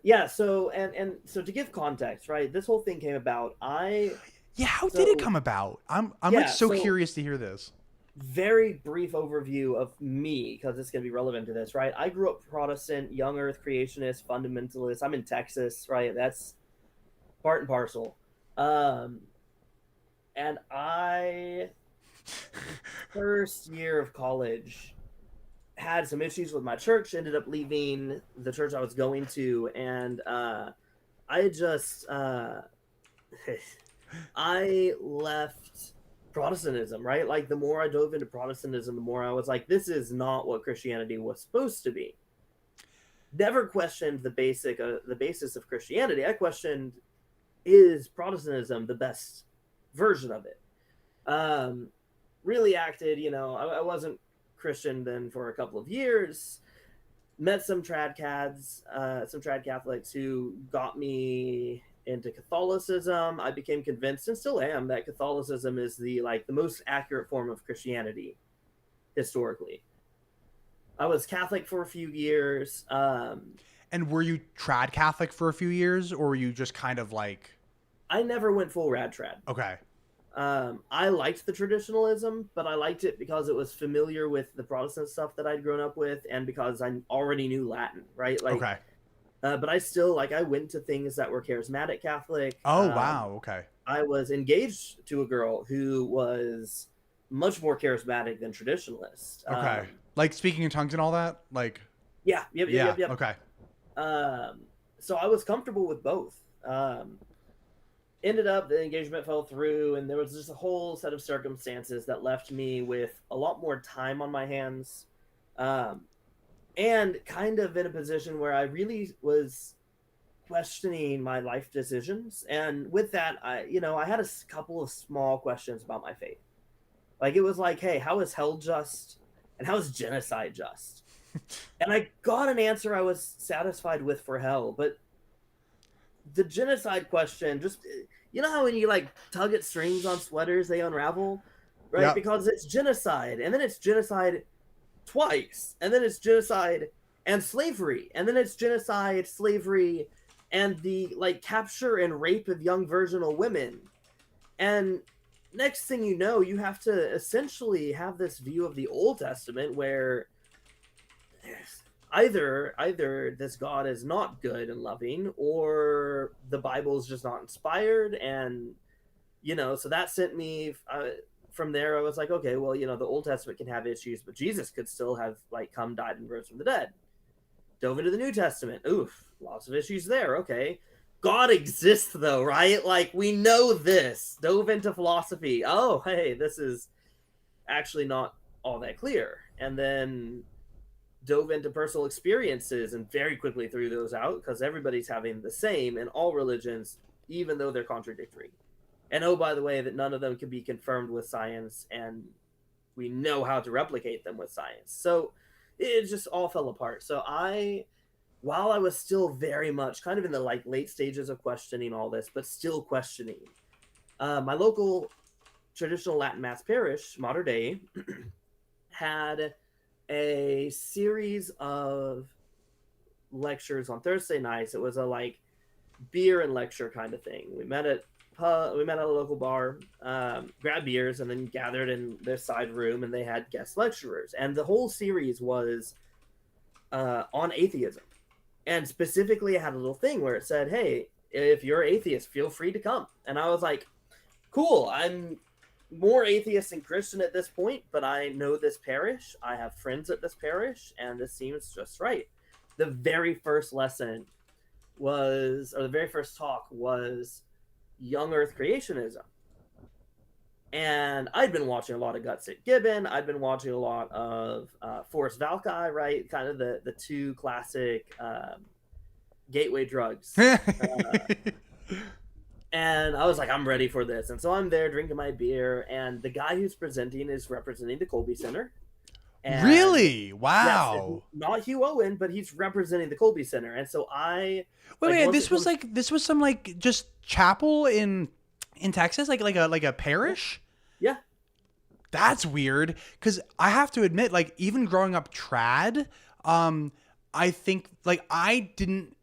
Yeah, so and so to give context, right? This whole thing came about. How did it come about? I'm like so curious to hear this. Very brief overview of me, because it's going to be relevant to this, right? I grew up Protestant, young Earth creationist, fundamentalist. I'm in Texas, right? That's part and parcel. And I, first year of college, had some issues with my church, ended up leaving the church I was going to, and I left Protestantism, right? Like the more I dove into Protestantism, the more I was like, this is not what Christianity was supposed to be. Never questioned the basis of Christianity. I questioned, is Protestantism the best version of it? Really acted, I wasn't Christian then for a couple of years. Met some trad Catholics who got me into Catholicism. I became convinced, and still am, that Catholicism is the most accurate form of Christianity historically. I was Catholic for a few years. And were you trad Catholic for a few years, or were you just kind of like? I never went full rad trad. Okay. I liked the traditionalism, but I liked it because it was familiar with the Protestant stuff that I'd grown up with, and because I already knew Latin, right? Okay. But I still like I went to things that were charismatic Catholic. Oh, wow. Okay. I was engaged to a girl who was much more charismatic than traditionalist. Okay. Like speaking in tongues and all that? Like, Yeah, yeah. yep. Okay. So I was comfortable with both. Ended up the engagement fell through, and there was just a whole set of circumstances that left me with a lot more time on my hands, and kind of in a position where I really was questioning my life decisions. And with that, I had a couple of small questions about my faith. Like it was like, hey, how is hell just, and how is genocide just? And I got an answer I was satisfied with for hell, but the genocide question, just how when you like tug at strings on sweaters, they unravel, right? Yep. Because it's genocide, and then it's genocide twice, and then it's genocide and slavery, and then it's genocide, slavery, and the like capture and rape of young virginal women. And next thing you know, you have to essentially have this view of the Old Testament where either this God is not good and loving, or the Bible is just not inspired. And so that sent me from there. I was like, okay, well, the Old Testament can have issues, but Jesus could still have like come, died, and rose from the dead. Dove into the New Testament. Oof, lots of issues there. Okay, God exists though, right? Like we know this. Dove into philosophy. Oh, hey, this is actually not all that clear. And then dove into personal experiences and very quickly threw those out because everybody's having the same in all religions, even though they're contradictory. And oh, by the way, that none of them can be confirmed with science, and we know how to replicate them with science. So it just all fell apart. So while I was still very much kind of in the like late stages of questioning all this, but still questioning, my local traditional Latin Mass parish, Mater Dei, had a series of lectures on Thursday nights. It was a like beer and lecture kind of thing. We met at a local bar, grabbed beers, and then gathered in their side room, and they had guest lecturers. And the whole series was on atheism. And specifically, it had a little thing where it said, hey, if you're atheist, feel free to come. And I was like, cool, I'm more atheist than Christian at this point, but I know this parish. I have friends at this parish, and this seems just right. The very first lesson the very first talk was young Earth creationism. And I'd been watching a lot of Gutsick Gibbon. I'd been watching a lot of Forrest Valkai, right? Kind of the two classic gateway drugs. And I was like, I'm ready for this. And so I'm there drinking my beer, and the guy who's presenting is representing the Kolbe Center. And really? Wow. Yes, not Hugh Owen, but he's representing the Kolbe Center. And so wait, this was some like just chapel in Texas, like a parish? Yeah. That's weird, because I have to admit, like, even growing up trad, I think like I didn't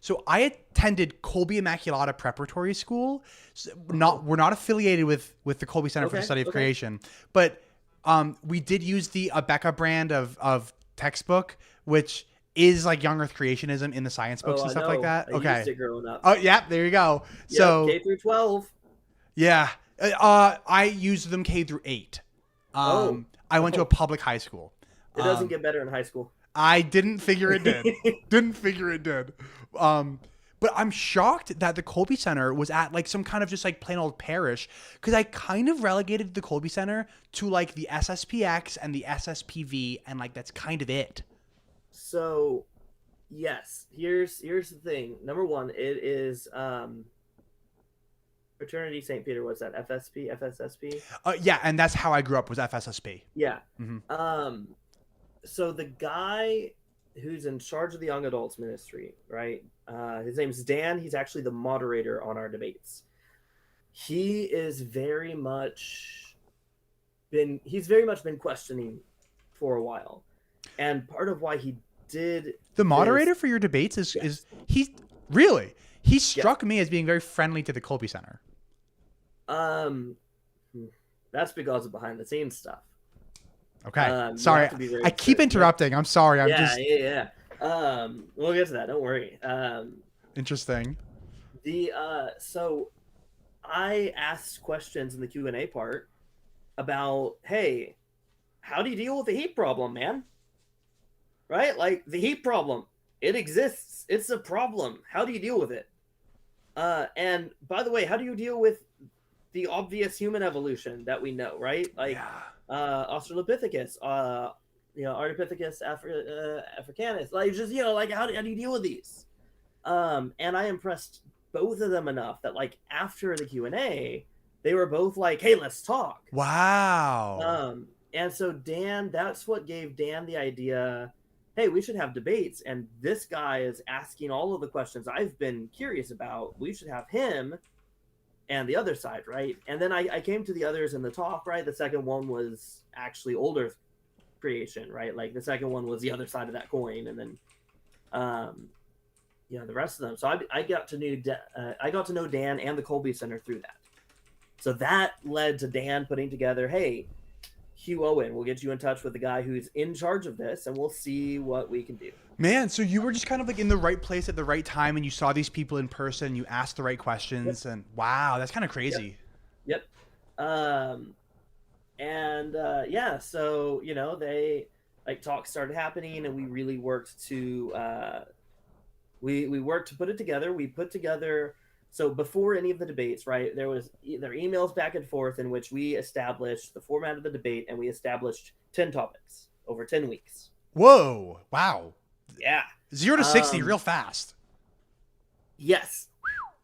so I attended Kolbe Immaculata Preparatory School. We're not affiliated with the Kolbe Center for the Study of Creation, but we did use the Abeka brand of textbook, which is like young Earth creationism in the science books and stuff like that. I used it growing up. Oh yeah, there you go. Yeah, so K through 12. Yeah, I used them K through 8. I went to a public high school. It doesn't get better in high school. I didn't figure it did. But I'm shocked that the Kolbe Center was at like some kind of just like plain old parish, because I kind of relegated the Kolbe Center to like the SSPX and the SSPV, and like that's kind of it. So, yes, here's the thing. Number one, it is Fraternity St. Peter. What's that? FSSP? Yeah, and that's how I grew up, was FSSP. Yeah. Mm-hmm. So the guy who's in charge of the young adults ministry, right? His name's Dan. He's actually the moderator on our debates. He is very much been questioning for a while, and part of why he did the moderator for your debates is he struck me as being very friendly to the Kolbe Center. That's because of behind the scenes stuff. Okay. Sorry. I keep interrupting. I'm sorry. Yeah. We'll get to that. Don't worry. Interesting. So I asked questions in the Q&A part about, hey, how do you deal with the heat problem, man? Right? Like the heat problem, it exists. It's a problem. How do you deal with it? And by the way, how do you deal with the obvious human evolution that we know, right? Like Yeah. Australopithecus, Ardipithecus africanus, like just like how do you deal with these? And I impressed both of them enough that like after the Q&A, they were both like, "Hey, let's talk." Wow. And so Dan, that's what gave Dan the idea. Hey, we should have debates, and this guy is asking all of the questions I've been curious about. We should have him and the other side, right? And then I came to the others in the talk, right? The second one was actually older creation, right? Like the second one was the other side of that coin, and then the rest of them. So I got to know Dan and the Kolbe Center through that. So that led to Dan putting together, hey, Hugh Owen, we'll get you in touch with the guy who's in charge of this, and we'll see what we can do. Man, so you were just kind of like in the right place at the right time, and you saw these people in person, you asked the right questions, and wow, that's kind of crazy. Yep. So they like talks started happening, and we really worked to we worked to put it together. We put together. So before any of the debates, right, there were emails back and forth in which we established the format of the debate, and we established 10 topics over 10 weeks. Whoa! Wow. Yeah. 0 to 60 real fast. Yes.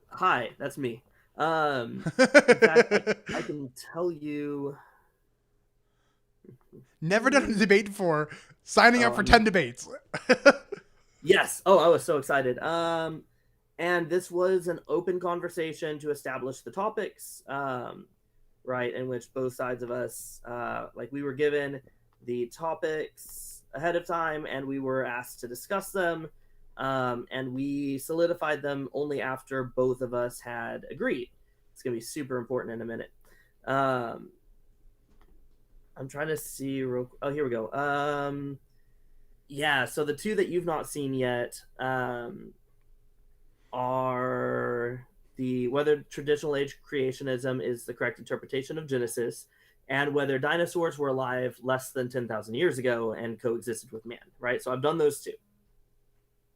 Hi, that's me. In fact, I can tell you. Never done a debate before. Signing up for 10 debates. Yes. Oh, I was so excited. And this was an open conversation to establish the topics, right, in which both sides of us, we were given the topics ahead of time, and we were asked to discuss them, and we solidified them only after both of us had agreed. It's going to be super important in a minute. I'm trying to see. Oh, here we go. Yeah, so the two that you've not seen yet are whether traditional age creationism is the correct interpretation of Genesis, and whether dinosaurs were alive less than 10,000 years ago and coexisted with man, right? So I've done those two.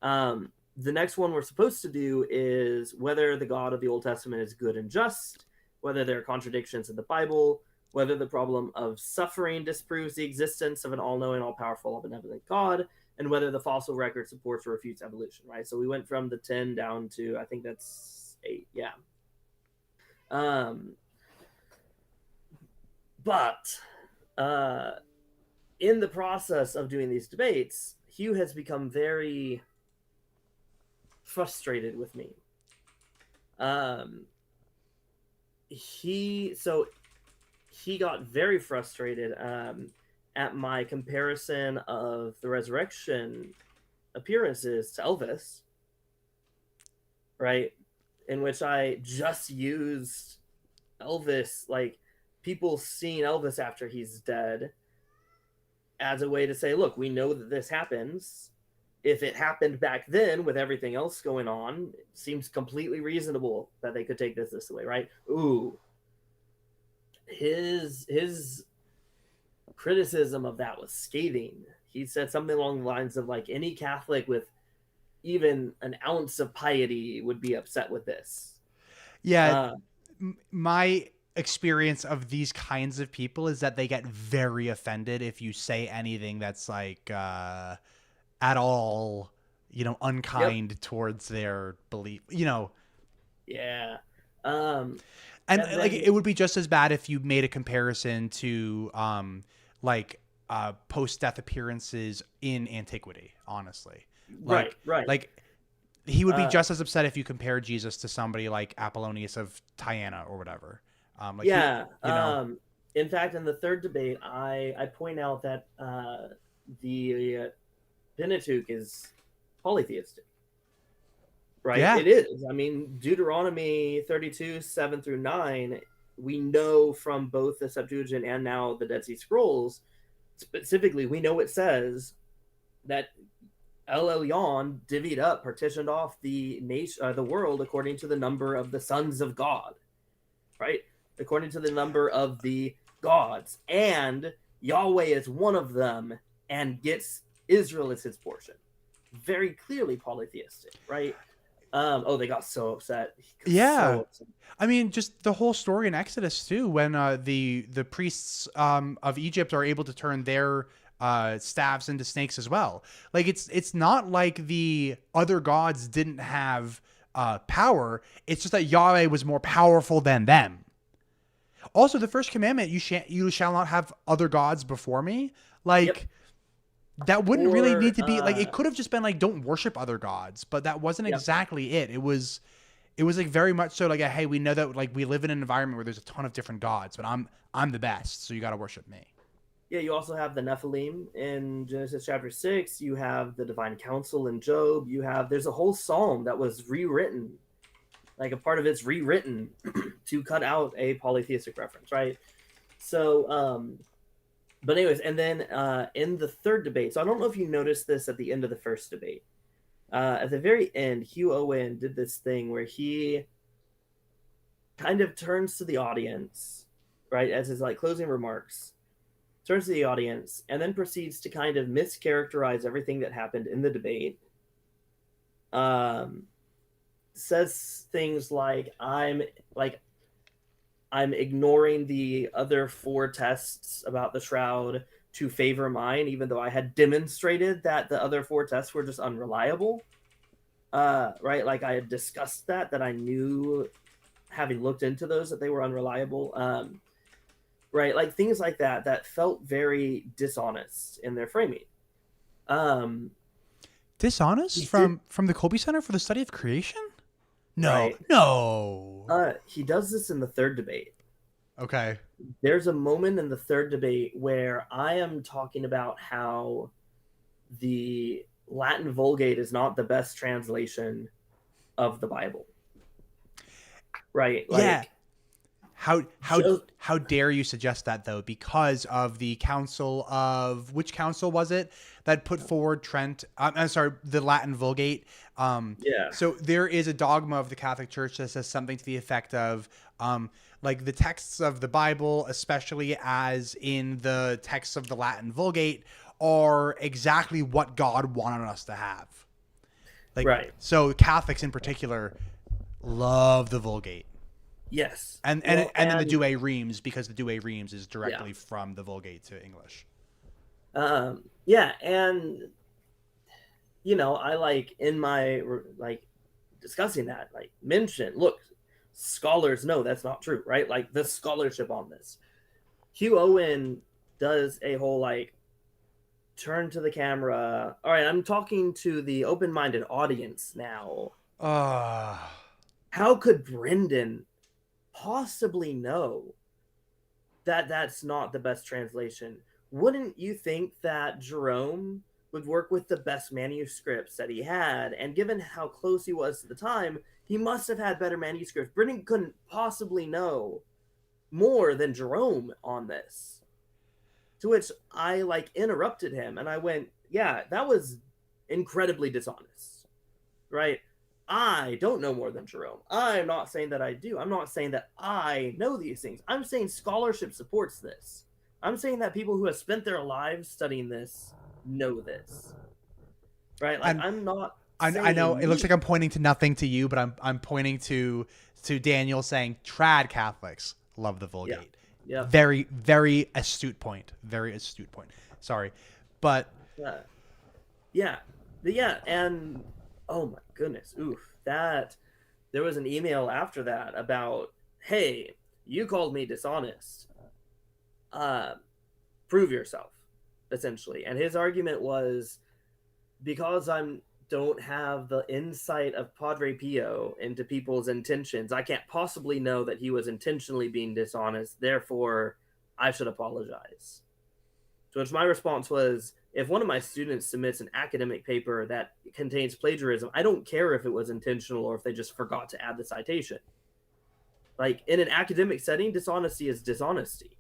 The next one we're supposed to do is whether the God of the Old Testament is good and just, whether there are contradictions in the Bible, whether the problem of suffering disproves the existence of an all-knowing, all-powerful, all-benevolent God, and whether the fossil record supports or refutes evolution, right? So we went from the 10 down to, I think that's 8, yeah. But in the process of doing these debates, Hugh has become very frustrated with me. He got very frustrated at my comparison of the resurrection appearances to Elvis, right? In which I just used Elvis, like people seeing Elvis after he's dead, as a way to say, look, we know that this happens. If it happened back then with everything else going on, it seems completely reasonable that they could take this way, right? Ooh. His criticism of that was scathing. He said something along the lines of like any Catholic with even an ounce of piety would be upset with this. Yeah. My experience of these kinds of people is that they get very offended if you say anything that's like at all, unkind towards their belief, Yeah. And like it would be just as bad if you made a comparison to post-death appearances in antiquity, honestly. Right. Like he would be just as upset if you compared Jesus to somebody like Apollonius of Tyana or whatever. In fact, in the third debate, I point out that the Pentateuch is polytheistic. Right? Yeah. It is. I mean, Deuteronomy 32, 7 through 9, we know from both the Septuagint and now the Dead Sea Scrolls, specifically, we know it says that El Elyon divvied up, partitioned off the nation, the world according to the number of the sons of God, right? According to the number of the gods, and Yahweh is one of them, and gets Israel as his portion. Very clearly polytheistic, right? Oh, they got so upset. Yeah. So upset. I mean, just the whole story in Exodus too, when the priests of Egypt are able to turn their staffs into snakes as well. Like it's not like the other gods didn't have power. It's just that Yahweh was more powerful than them. Also, the first commandment, you shall not have other gods before me. Like Yep. that wouldn't really need to be like, Or it could have just been like, don't worship other gods, but that wasn't yep. exactly it. It was like very much so like, hey, we know that like we live in an environment where there's a ton of different gods, but I'm the best, so you got to worship me. Yeah, you also have the Nephilim in Genesis chapter 6. You have the divine council in Job. There's a whole psalm that was rewritten, like a part of it's rewritten to cut out a polytheistic reference, right? So, but anyways, and then in the third debate, so I don't know if you noticed this at the end of the first debate. At the very end, Hugh Owen did this thing where he kind of turns to the audience, right, as his like closing remarks, turns to the audience, and then proceeds to kind of mischaracterize everything that happened in the debate. Says things like I'm ignoring the other 4 tests about the shroud to favor mine, even though I had demonstrated that the other 4 tests were just unreliable. Right, like I had discussed that I knew, having looked into those, that they were unreliable. Right, like things like that felt very dishonest in their framing. Dishonest from the Kolbe Center for the Study of Creation? No, right. No. He does this in the third debate. Okay. There's a moment in the third debate where I am talking about how the Latin Vulgate is not the best translation of the Bible. Right? Like, yeah. How dare you suggest that, though? Because of the council of, which council was it that put forward the Latin Vulgate? yeah. So there is a dogma of the Catholic Church that says something to the effect of, like the texts of the Bible, especially as in the texts of the Latin Vulgate, are exactly what God wanted us to have. Like, right. So Catholics in particular love the Vulgate. Yes. And then the Douay Rheims, because the Douay Rheims is directly from the Vulgate to English. Yeah, and you know, I like in my like discussing that, like mention, look, scholars know that's not true, right? Like the scholarship on this. Hugh Owen does a whole like turn to the camera. All right, I'm talking to the open-minded audience now. How could Brenden possibly know that that's not the best translation? Wouldn't you think that Jerome would work with the best manuscripts that he had? And given how close he was to the time, he must have had better manuscripts. Brenden couldn't possibly know more than Jerome on this. To which I like interrupted him and I went, yeah, that was incredibly dishonest, right? I don't know more than Jerome. I'm not saying that I do. I'm not saying that I know these things. I'm saying scholarship supports this. I'm saying that people who have spent their lives studying this know this. Right? Like, I'm not I know it looks like I'm pointing to nothing to you, but I'm pointing to Daniel saying trad Catholics love the Vulgate. Yeah. Very, very astute point. Very astute point. Sorry. But yeah. And oh my goodness, that there was an email after that about, hey, you called me dishonest. Prove yourself, essentially. And his argument was, because I don't have the insight of Padre Pio into people's intentions, I can't possibly know that he was intentionally being dishonest. Therefore, I should apologize. To which my response was, if one of my students submits an academic paper that contains plagiarism, I don't care if it was intentional or if they just forgot to add the citation. Like, in an academic setting, dishonesty is dishonesty.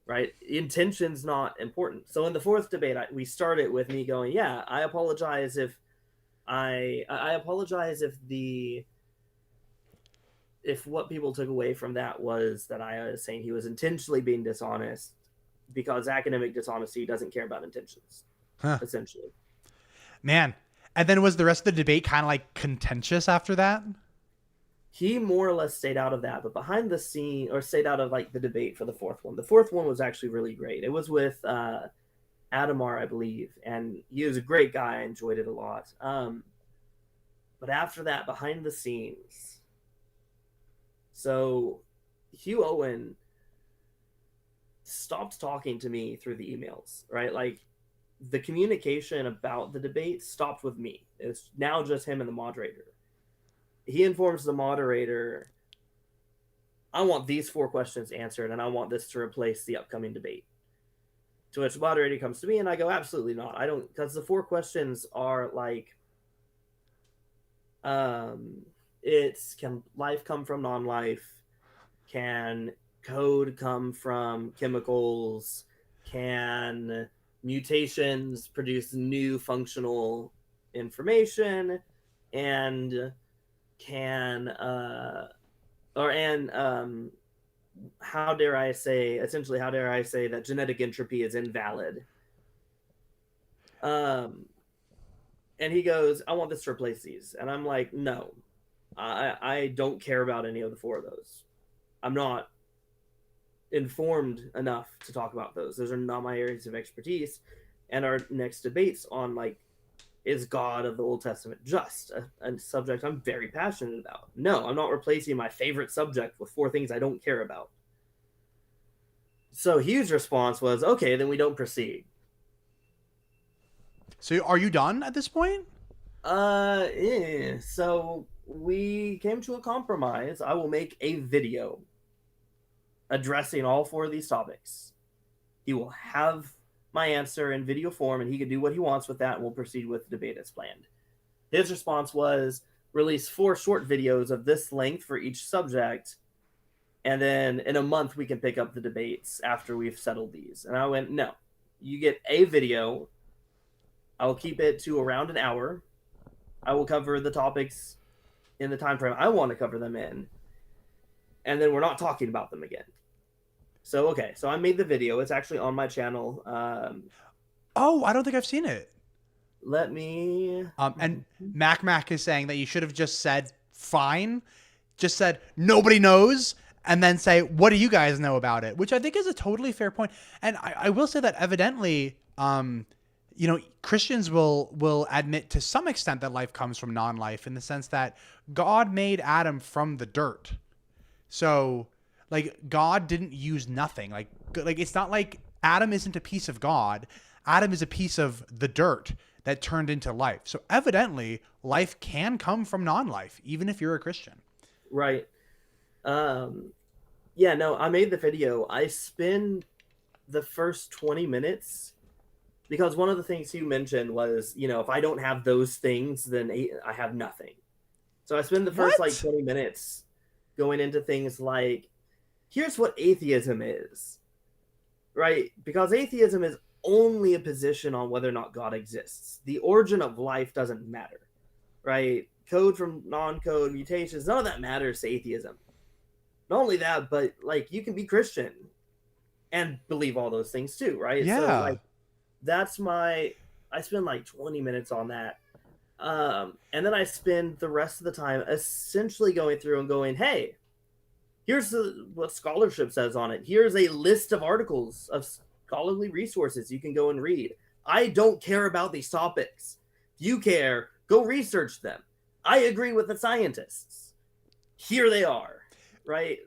right? Intention's not important. So in the fourth debate, we started with me going, yeah, I apologize if I apologize if what people took away from that was that I was saying he was intentionally being dishonest, because academic dishonesty doesn't care about intentions, Huh. essentially. Man. And then was the rest of the debate kind of like contentious after that? He more or less stayed out of that, but behind the scene, or stayed out of like the debate for the fourth one. The fourth one was actually really great. It was with Adamar, I believe, and he was a great guy. I enjoyed it a lot. But after that, behind the scenes, so Hugh Owen stopped talking to me through the emails, right? Like, the communication about the debate stopped with me. It's now just him and the moderator. He informs the moderator, I want these 4 questions answered, and I want this to replace the upcoming debate. To which the moderator comes to me, and I go, absolutely not. I don't, because the 4 questions are like, it's, can life come from non-life? Can code come from chemicals? Can mutations produce new functional information? And can how dare I say that genetic entropy is invalid? And he goes, I want this to replace these. And I'm like, no, I don't care about any of the 4 of those. I'm not informed enough to talk about those. Those are not my areas of expertise. And our next debate's on, like, is God of the Old Testament just? A subject I'm very passionate about. No, I'm not replacing my favorite subject with 4 things I don't care about. So Hugh's response was, okay, then we don't proceed. So are you done at this point? So we came to a compromise. I will make a video addressing all 4 of these topics. He will have my answer in video form, and he can do what he wants with that, and we'll proceed with the debate as planned. His response was, release 4 short videos of this length for each subject, and then in a month we can pick up the debates after we've settled these. And I went, no, you get a video. I will keep it to around an hour. I will cover the topics in the time frame I want to cover them in, and then we're not talking about them again. So, okay, so I made the video. It's actually on my channel. Oh, I don't think I've seen it. Let me... And Mac is saying that you should have just said, fine. Just said, nobody knows. And then say, what do you guys know about it? Which I think is a totally fair point. And I will say that evidently, Christians will admit to some extent that life comes from non-life, in the sense that God made Adam from the dirt. So... like, God didn't use nothing. Like it's not like Adam isn't a piece of God. Adam is a piece of the dirt that turned into life. So evidently, life can come from non-life, even if you're a Christian. Right. Yeah, no, I made the video. I spend the first 20 minutes, because one of the things you mentioned was, if I don't have those things, then I have nothing. So I spend the first 20 minutes going into things like, here's what atheism is, right? Because atheism is only a position on whether or not God exists. The origin of life doesn't matter, right? Code from non-code, mutations, none of that matters to atheism. Not only that, but, like, you can be Christian and believe all those things too, right? Yeah. So, like, I spend like 20 minutes on that. And then I spend the rest of the time essentially going through and going, hey, here's what scholarship says on it. Here's a list of articles of scholarly resources you can go and read. I don't care about these topics. If you care, go research them. I agree with the scientists. Here they are, right?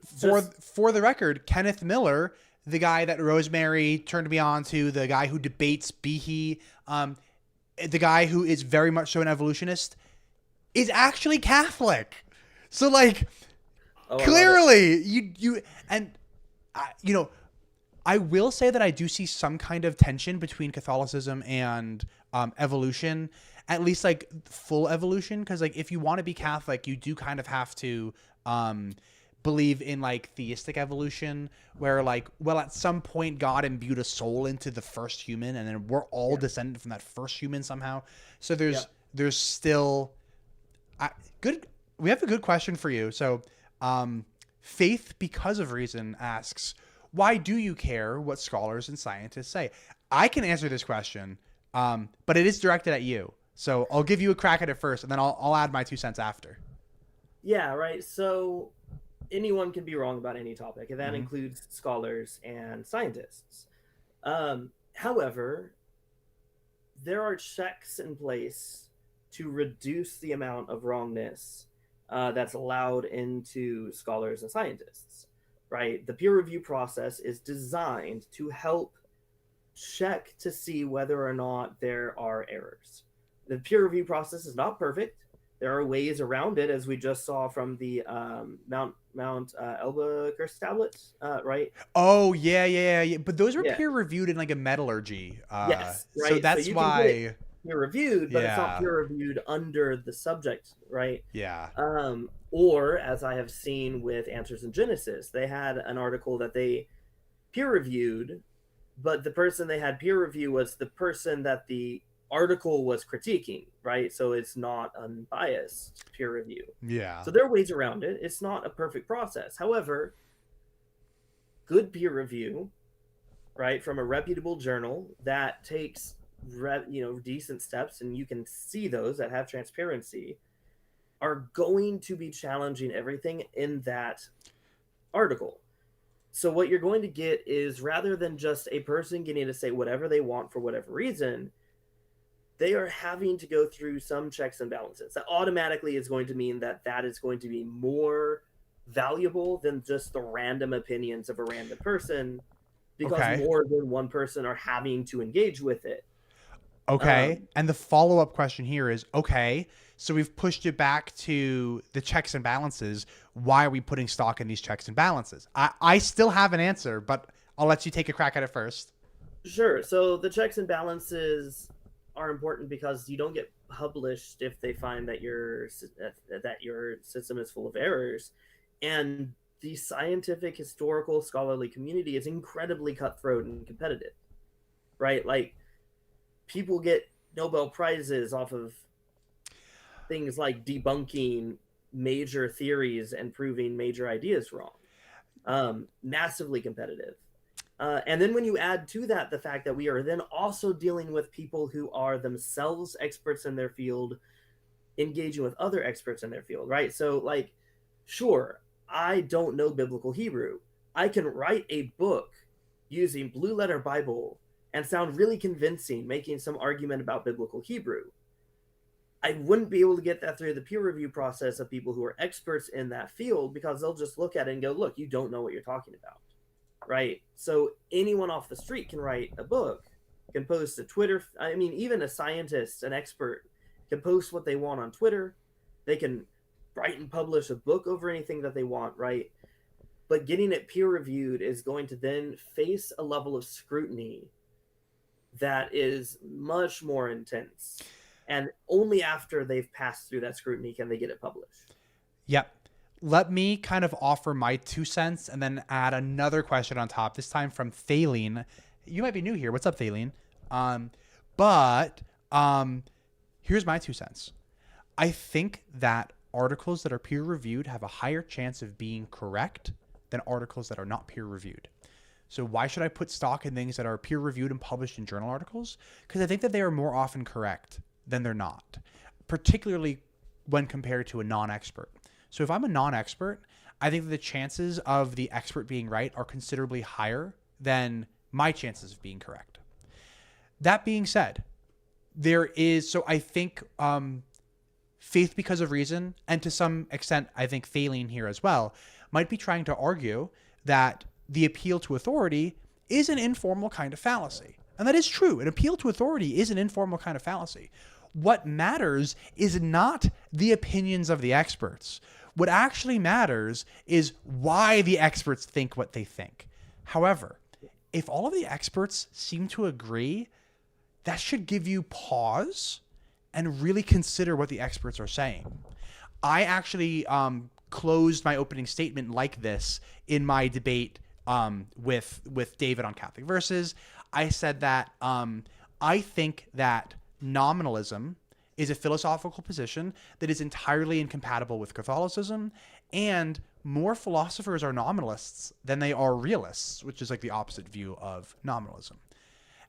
For the record, Kenneth Miller, the guy that Rosemary turned me on to, the guy who debates Behe, the guy who is very much so an evolutionist, is actually Catholic. So, like... oh, clearly, I will say that I do see some kind of tension between Catholicism and evolution, at least like full evolution. Because like if you want to be Catholic, you do kind of have to believe in like theistic evolution, where like, well, at some point God imbued a soul into the first human, and then we're all descended from that first human somehow. So there's still good. We have a good question for you. So, Faith Because of Reason asks, why do you care what scholars and scientists say? I can answer this question, but it is directed at you. So I'll give you a crack at it first, and then I'll add my 2 cents after. Yeah, right. So anyone can be wrong about any topic, and that includes scholars and scientists. However, there are checks in place to reduce the amount of wrongness that's allowed into scholars and scientists, right? The peer review process is designed to help check to see whether or not there are errors. The peer review process is not perfect. There are ways around it, as we just saw from the Mount Elba curse tablets, right? Oh yeah. But those were peer reviewed in like a metallurgy. Yes, right. So that's why peer reviewed, but it's not peer reviewed under the subject, right? Yeah. Or as I have seen with Answers in Genesis, they had an article that they peer reviewed, but the person they had peer review was the person that the article was critiquing, right? So it's not unbiased peer review. Yeah. So there are ways around it. It's not a perfect process. However, good peer review, right, from a reputable journal that takes decent steps, and you can see those that have transparency, are going to be challenging everything in that article. So what you're going to get is, rather than just a person getting to say whatever they want for whatever reason, they are having to go through some checks and balances. That automatically is going to mean that is going to be more valuable than just the random opinions of a random person, because more than one person are having to engage with it. Okay. And the follow-up question here is, okay, so we've pushed it back to the checks and balances. Why are we putting stock in these checks and balances? I still have an answer, but I'll let you take a crack at it first. Sure. So the checks and balances are important because you don't get published if they find that your system is full of errors. And the scientific, historical, scholarly community is incredibly cutthroat and competitive, right? Like, people get Nobel Prizes off of things like debunking major theories and proving major ideas wrong. Massively competitive. And then when you add to that the fact that we are then also dealing with people who are themselves experts in their field, engaging with other experts in their field, right? So, like, sure, I don't know biblical Hebrew. I can write a book using Blue Letter Bible and sound really convincing, making some argument about biblical Hebrew. I wouldn't be able to get that through the peer review process of people who are experts in that field, because they'll just look at it and go, look, you don't know what you're talking about, right? So anyone off the street can write a book, can post to Twitter. I mean, even a scientist, an expert, can post what they want on Twitter. They can write and publish a book over anything that they want, right? But getting it peer reviewed is going to then face a level of scrutiny that is much more intense. And only after they've passed through that scrutiny can they get it published. Yep. Let me kind of offer my 2 cents and then add another question on top, this time from Thaleen. You might be new here. What's up, Thaleen? But here's my 2 cents. I think that articles that are peer reviewed have a higher chance of being correct than articles that are not peer reviewed. So why should I put stock in things that are peer reviewed and published in journal articles? Because I think that they are more often correct than they're not, particularly when compared to a non-expert. So if I'm a non-expert, I think that the chances of the expert being right are considerably higher than my chances of being correct. That being said, I think Faith Because of Reason, and to some extent, I think Thaleen here as well, might be trying to argue that the appeal to authority is an informal kind of fallacy. And that is true. An appeal to authority is an informal kind of fallacy. What matters is not the opinions of the experts. What actually matters is why the experts think what they think. However, if all of the experts seem to agree, that should give you pause and really consider what the experts are saying. I actually closed my opening statement like this in my debate with David on Catholic Verses. I said that I think that nominalism is a philosophical position that is entirely incompatible with Catholicism, and more philosophers are nominalists than they are realists, which is like the opposite view of nominalism.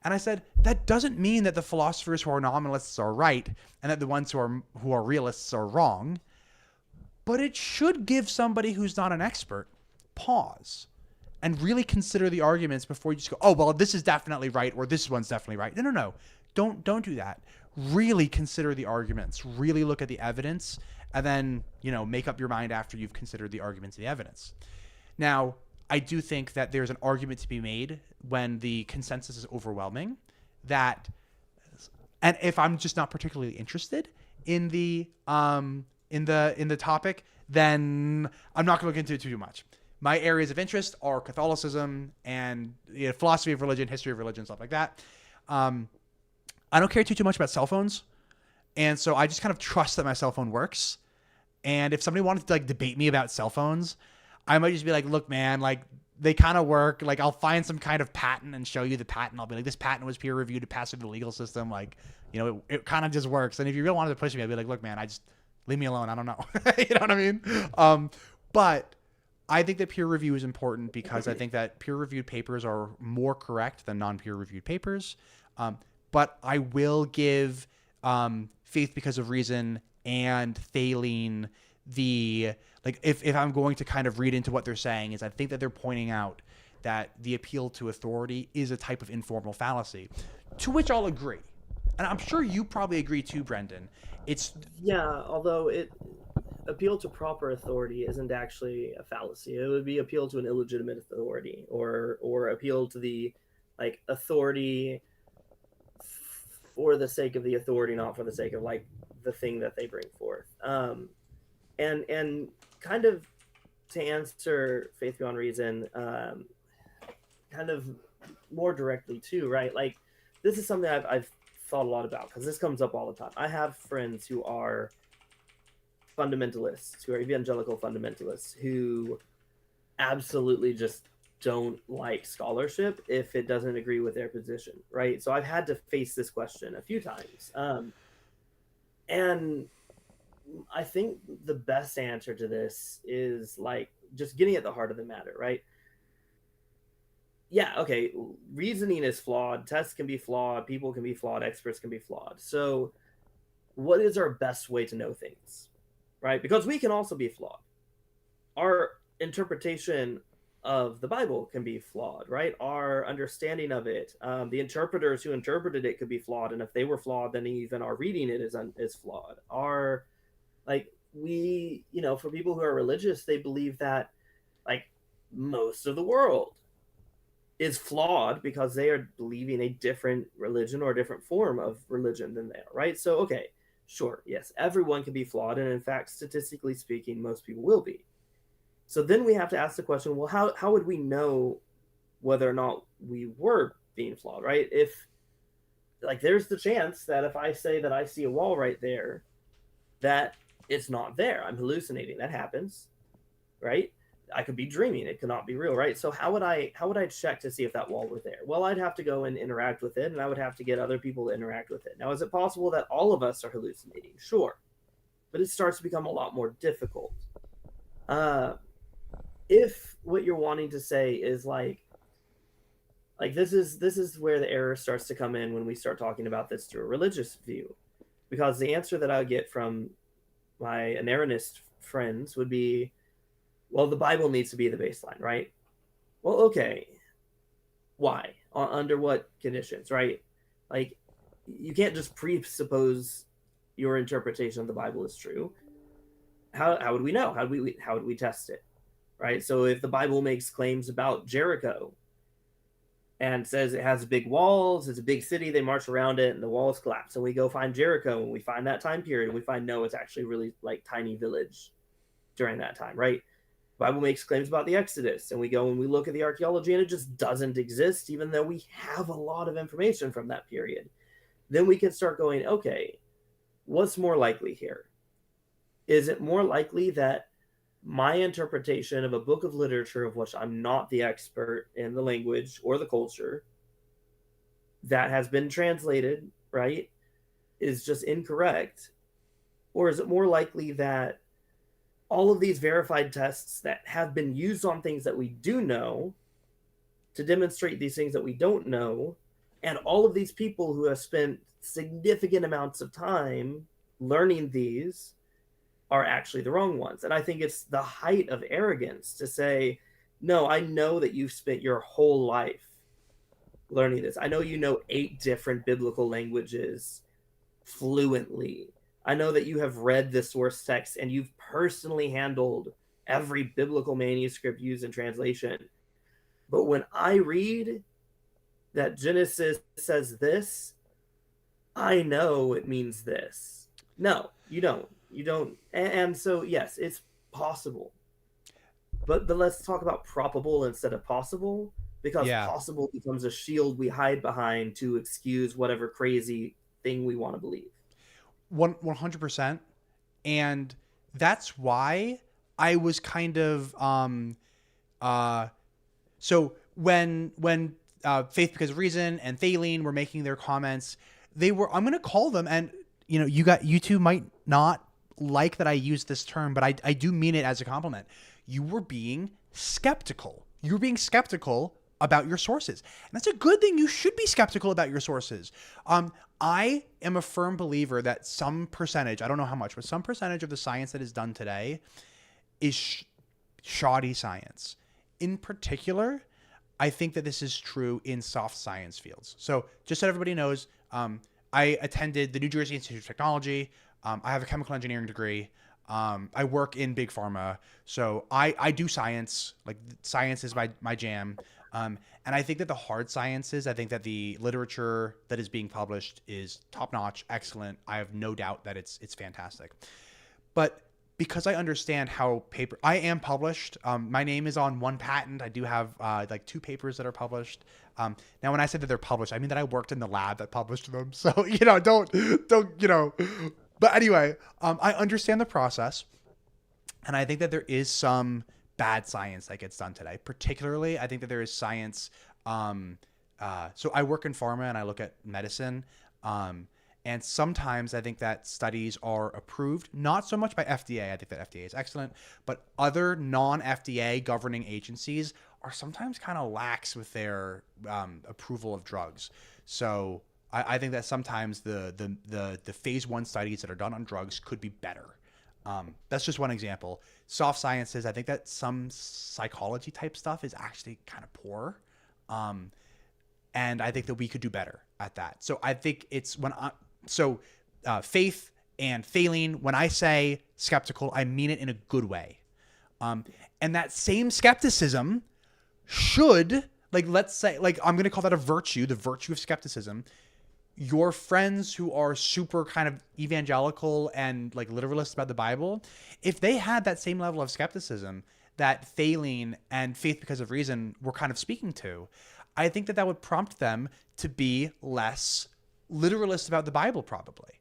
And I said, that doesn't mean that the philosophers who are nominalists are right and that the ones who are realists are wrong, but it should give somebody who's not an expert pause and really consider the arguments before you just go, oh, well, this is definitely right, or this one's definitely right. No. Don't do that. Really consider the arguments. Really look at the evidence, and then, make up your mind after you've considered the arguments and the evidence. Now, I do think that there's an argument to be made when the consensus is overwhelming that, and if I'm just not particularly interested in the topic, then I'm not going to look into it too much. My areas of interest are Catholicism and philosophy of religion, history of religion, stuff like that. I don't care too much about cell phones. And so I just kind of trust that my cell phone works. And if somebody wanted to debate me about cell phones, I might just be like, look, man, they kind of work. I'll find some kind of patent and show you the patent. I'll be like, this patent was peer reviewed to pass through the legal system. It kind of just works. And if you really wanted to push me, I'd be like, look, man, leave me alone. I don't know. You know what I mean? But I think that peer review is important because I think that peer reviewed papers are more correct than non-peer reviewed papers. But I will give Faith Because of Reason and Thaleen if I'm going to kind of read into what they're saying, is I think that they're pointing out that the appeal to authority is a type of informal fallacy, to which I'll agree. And I'm sure you probably agree too, Brenden. Although appeal to proper authority isn't actually a fallacy. It would be appeal to an illegitimate authority, or appeal to the authority for the sake of the authority, not for the sake of the thing that they bring forth. And kind of to answer Faith Beyond Reason, kind of more directly too, right? This is something I've thought a lot about, because this comes up all the time. I have friends who are fundamentalists, who are evangelical fundamentalists, who absolutely just don't like scholarship if it doesn't agree with their position, right? So I've had to face this question a few times. And I think the best answer to this is just getting at the heart of the matter, right? Yeah, okay, reasoning is flawed, tests can be flawed, people can be flawed, experts can be flawed. So what is our best way to know things, right? Because we can also be flawed. Our interpretation of the Bible can be flawed, right? Our understanding of it, the interpreters who interpreted it could be flawed, and if they were flawed, then even our reading it is flawed. For people who are religious, they believe that most of the world is flawed because they are believing a different religion or a different form of religion than they are, right? So, okay, sure, yes, everyone can be flawed, and in fact, statistically speaking, most people will be. So then we have to ask the question, well, how would we know whether or not we were being flawed, right? If there's the chance that if I say that I see a wall right there, that it's not there. I'm hallucinating. That happens, right? I could be dreaming. It could not be real, right? So how would I check to see if that wall were there? Well, I'd have to go and interact with it, and I would have to get other people to interact with it. Now, is it possible that all of us are hallucinating? Sure. But it starts to become a lot more difficult. If what you're wanting to say is this is where the error starts to come in when we start talking about this through a religious view, because the answer that I would get from my inerrantist friends would be, well, the Bible needs to be the baseline, right? Well, okay, why? Under what conditions, right? You can't just presuppose your interpretation of the Bible is true. How would we know? How would we test it? Right? So if the Bible makes claims about Jericho and says it has big walls, it's a big city, they march around it and the walls collapse, and we go find Jericho and we find that time period and we find, no, it's actually really tiny village during that time, right? The Bible makes claims about the Exodus, and we go and we look at the archaeology and it just doesn't exist, even though we have a lot of information from that period. Then we can start going, okay, what's more likely here? Is it more likely that my interpretation of a book of literature of which I'm not the expert in the language or the culture that has been translated, right, is just incorrect? Or is it more likely that all of these verified tests that have been used on things that we do know to demonstrate these things that we don't know, and all of these people who have spent significant amounts of time learning these are actually the wrong ones? And I think it's the height of arrogance to say, no, I know that you've spent your whole life learning this. I know you know 8 different biblical languages fluently. I know that you have read the source text and you've personally handled every biblical manuscript used in translation. But when I read that Genesis says this, I know it means this. No, you don't. You don't. And so, yes, it's possible. But let's talk about probable instead of possible, because possible becomes a shield we hide behind to excuse whatever crazy thing we want to believe. 100%. And that's why I was kind of so when Faith Because of Reason and Thaleen were making their comments, I'm going to call them, and you two might not like that I use this term, but I do mean it as a compliment. You were being skeptical. You were being skeptical about your sources. And that's a good thing. You should be skeptical about your sources. I am a firm believer that some percentage, I don't know how much, but some percentage of the science that is done today is shoddy science. In particular, I think that this is true in soft science fields. So just so everybody knows, I attended the New Jersey Institute of Technology. I have a chemical engineering degree. I work in big pharma. So I do science. Like, science is my jam. And I think that the hard sciences, I think that the literature that is being published is top-notch, excellent. I have no doubt that it's fantastic. But because I understand how I am published. My name is on 1 patent. I do have like 2 papers that are published. Now, when I said that they're published, I mean that I worked in the lab that published them. So, don't, but anyway, I understand the process. And I think that there is some bad science that gets done today. Particularly, I think that there is science. So I work in pharma and I look at medicine. And sometimes I think that studies are approved, not so much by FDA. I think that FDA is excellent, but other non-FDA governing agencies are sometimes kind of lax with their approval of drugs. So I think that sometimes the phase 1 studies that are done on drugs could be better. That's just one example. Soft sciences, I think that some psychology type stuff is actually kind of poor. And I think that we could do better at that. So I think it's Faith and Thaleen, when I say skeptical, I mean it in a good way. And that same skepticism should, let's say, I'm going to call that a virtue, the virtue of skepticism. Your friends who are super kind of evangelical and literalist about the Bible, if they had that same level of skepticism that Thaleen and Faith Because of Reason were kind of speaking to, I think that would prompt them to be less literalist about the Bible, probably.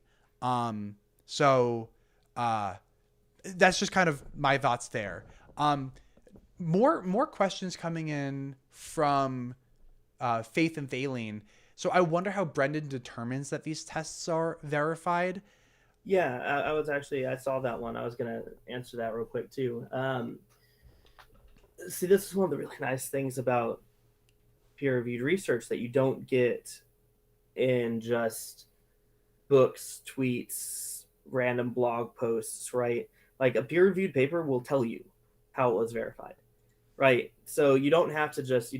So that's just kind of my thoughts there. More questions coming in from Faith and Thaleen. So I wonder how Brenden determines that these tests are verified. Yeah, I saw that one. I was going to answer that real quick too. See, this is one of the really nice things about peer-reviewed research that you don't get in just books, tweets, random blog posts, right? Like, a peer-reviewed paper will tell you how it was verified, right? So you don't have to just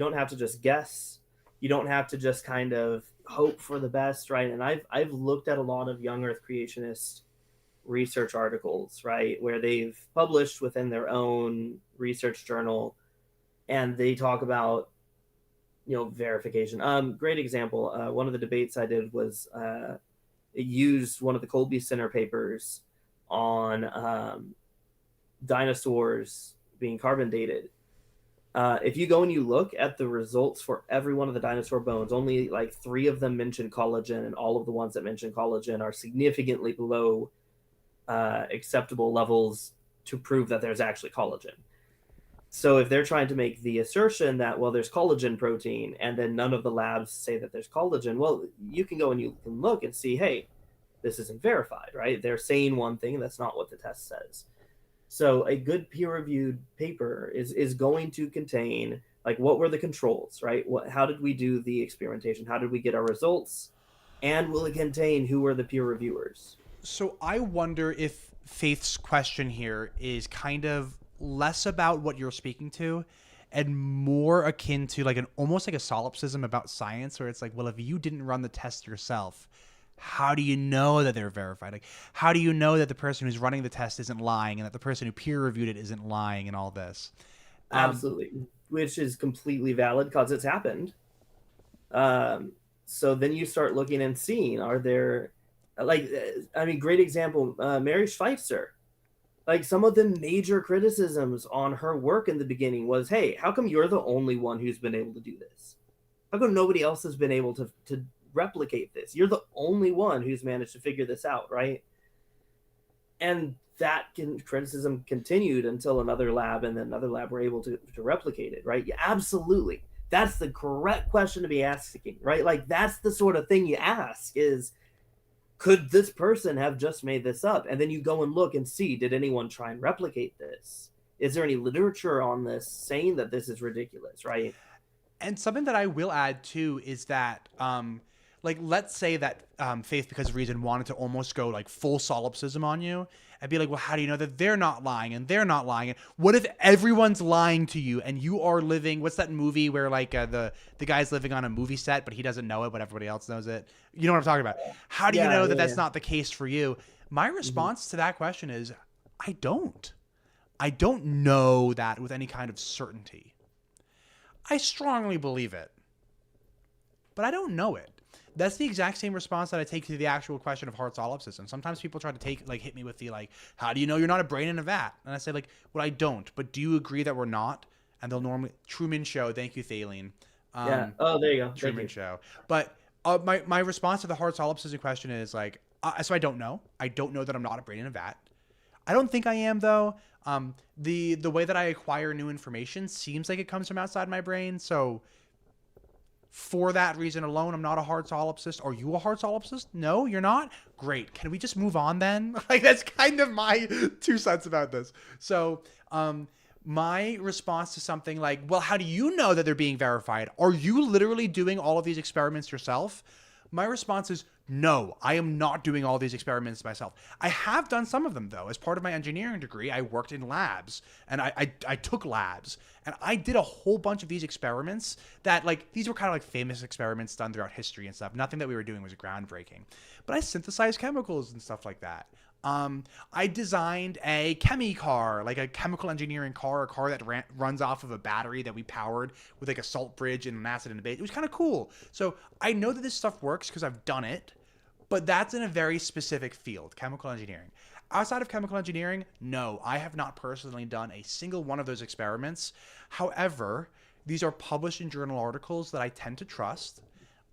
guess. You don't have to just kind of hope for the best, right? And I've looked at a lot of young Earth creationist research articles, right, where they've published within their own research journal, and they talk about verification. Great example. One of the debates I did was it used one of the Kolbe Center papers on dinosaurs being carbon dated. If you go and you look at the results for every one of the dinosaur bones, only 3 of them mention collagen, and all of the ones that mention collagen are significantly below acceptable levels to prove that there's actually collagen. So if they're trying to make the assertion that, well, there's collagen protein, and then none of the labs say that there's collagen, well, you can go and you can look and see, hey, this isn't verified, right? They're saying one thing, that's not what the test says. So a good peer-reviewed paper is going to contain, like, what were the controls, right? How did we do the experimentation? How did we get our results? And will it contain who were the peer reviewers? So I wonder if Faith's question here is kind of less about what you're speaking to and more akin to like almost like a solipsism about science, where it's like, well, if you didn't run the test yourself, how do you know that they're verified? Like, how do you know that the person who's running the test isn't lying and that the person who peer reviewed it isn't lying and all this? Absolutely. Which is completely valid because it's happened. So then you start looking and seeing, are there, like, I mean, great example, Mary Schweitzer. Like, some of the major criticisms on her work in the beginning was, hey, how come you're the only one who's been able to do this? How come nobody else has been able to replicate this? You're the only one who's managed to figure this out, right? And that criticism continued until another lab and then another lab were able to replicate it, right? Yeah, absolutely. That's the correct question to be asking, right? Like, that's the sort of thing you ask is, could this person have just made this up? And then you go and look and see, did anyone try and replicate this? Is there any literature on this saying that this is ridiculous, right? And something that I will add too is that, like, let's say that Faith, because of reason, wanted to almost go like full solipsism on you and be like, well, how do you know that they're not lying and they're not lying? And what if everyone's lying to you and you are living, what's that movie where like the guy's living on a movie set, but he doesn't know it, but everybody else knows it? You know what I'm talking about? How do you know that that's not the case for you? My response to that question is, I don't know that with any kind of certainty. I strongly believe it, but I don't know it. That's the exact same response that I take to the actual question of heart solipsism. Sometimes people try to hit me with the like, how do you know you're not a brain in a vat? And I say like, well, I don't, but do you agree that we're not? And they'll normally, Truman Show. Thank you, Thaleen. Yeah. Oh, there you go. Truman Show. But my response to the heart solipsism question is like, so I don't know. I don't know that I'm not a brain in a vat. I don't think I am though. The way that I acquire new information seems like it comes from outside my brain. So for that reason alone, I'm not a hard solipsist. Are you a hard solipsist? No, you're not? Great. Can we just move on then? Like, that's kind of my 2 cents about this. So my response to something like, well, how do you know that they're being verified? Are you literally doing all of these experiments yourself? My response is, no, I am not doing all these experiments myself. I have done some of them, though. As part of my engineering degree, I worked in labs, and I took labs, and I did a whole bunch of these experiments that, like, these were kind of like famous experiments done throughout history and stuff. Nothing that we were doing was groundbreaking. But I synthesized chemicals and stuff like that. I designed a car, like a chemical engineering car, a car that runs off of a battery that we powered with like a salt bridge and an acid and a base. It was kind of cool. So I know that this stuff works because I've done it, but that's in a very specific field, chemical engineering. Outside of chemical engineering, no, I have not personally done a single one of those experiments. However, these are published in journal articles that I tend to trust.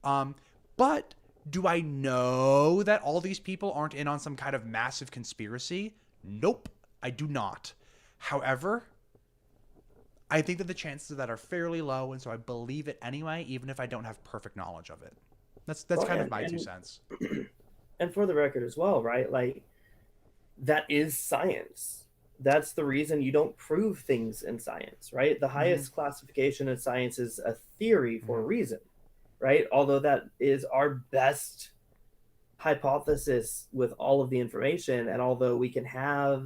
But do I know that all these people aren't in on some kind of massive conspiracy? Nope, I do not. However, I think that the chances of that are fairly low, and so I believe it anyway, even if I don't have perfect knowledge of it. That's kind of my 2 cents. And for the record as well, right? Like, that is science. That's the reason you don't prove things in science, right? The highest classification in science is a theory for a reason, right? Although that is our best hypothesis with all of the information, and although we can have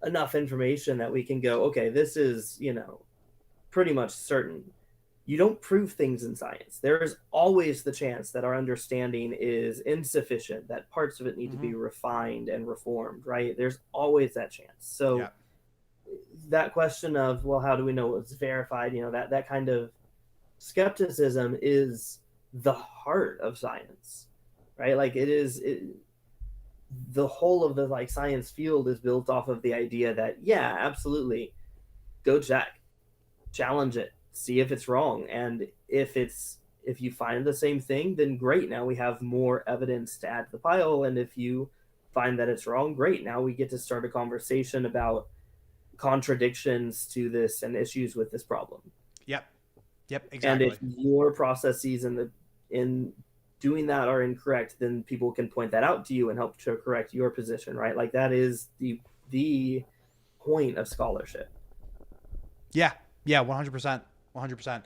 enough information that we can go, okay, this is, pretty much certain. You don't prove things in science. There is always the chance that our understanding is insufficient, that parts of it need to be refined and reformed, right? There's always that chance. So that question of, well, how do we know it's verified? That kind of skepticism is the heart of science, right? Like, the whole of the like science field is built off of the idea that, yeah, absolutely, go check, challenge it, see if it's wrong, and if you find the same thing, then great, now we have more evidence to add to the pile. And if you find that it's wrong, great, now we get to start a conversation about contradictions to this and issues with this problem. Yep. Exactly. And if your processes in doing that are incorrect, then people can point that out to you and help to correct your position, right? Like that is the point of scholarship. Yeah, 100%. 100%.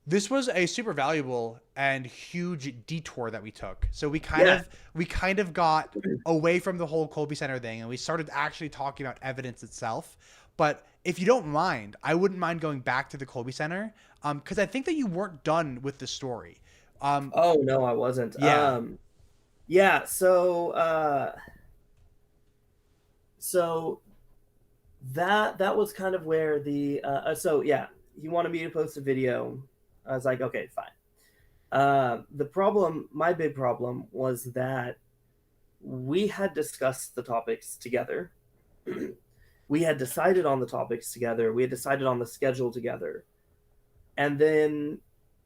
This was a super valuable and huge detour that we took. So we kind of got away from the whole Kolbe Center thing, and we started actually talking about evidence itself. But if you don't mind, I wouldn't mind going back to the Kolbe Center, because I think that you weren't done with the story. Oh no, I wasn't. Yeah. Yeah. So that was kind of where the so yeah, he wanted me to post a video. I was like, okay, fine. My big problem was that we had discussed the topics together. We had decided on the topics together. We had decided on the schedule together. And then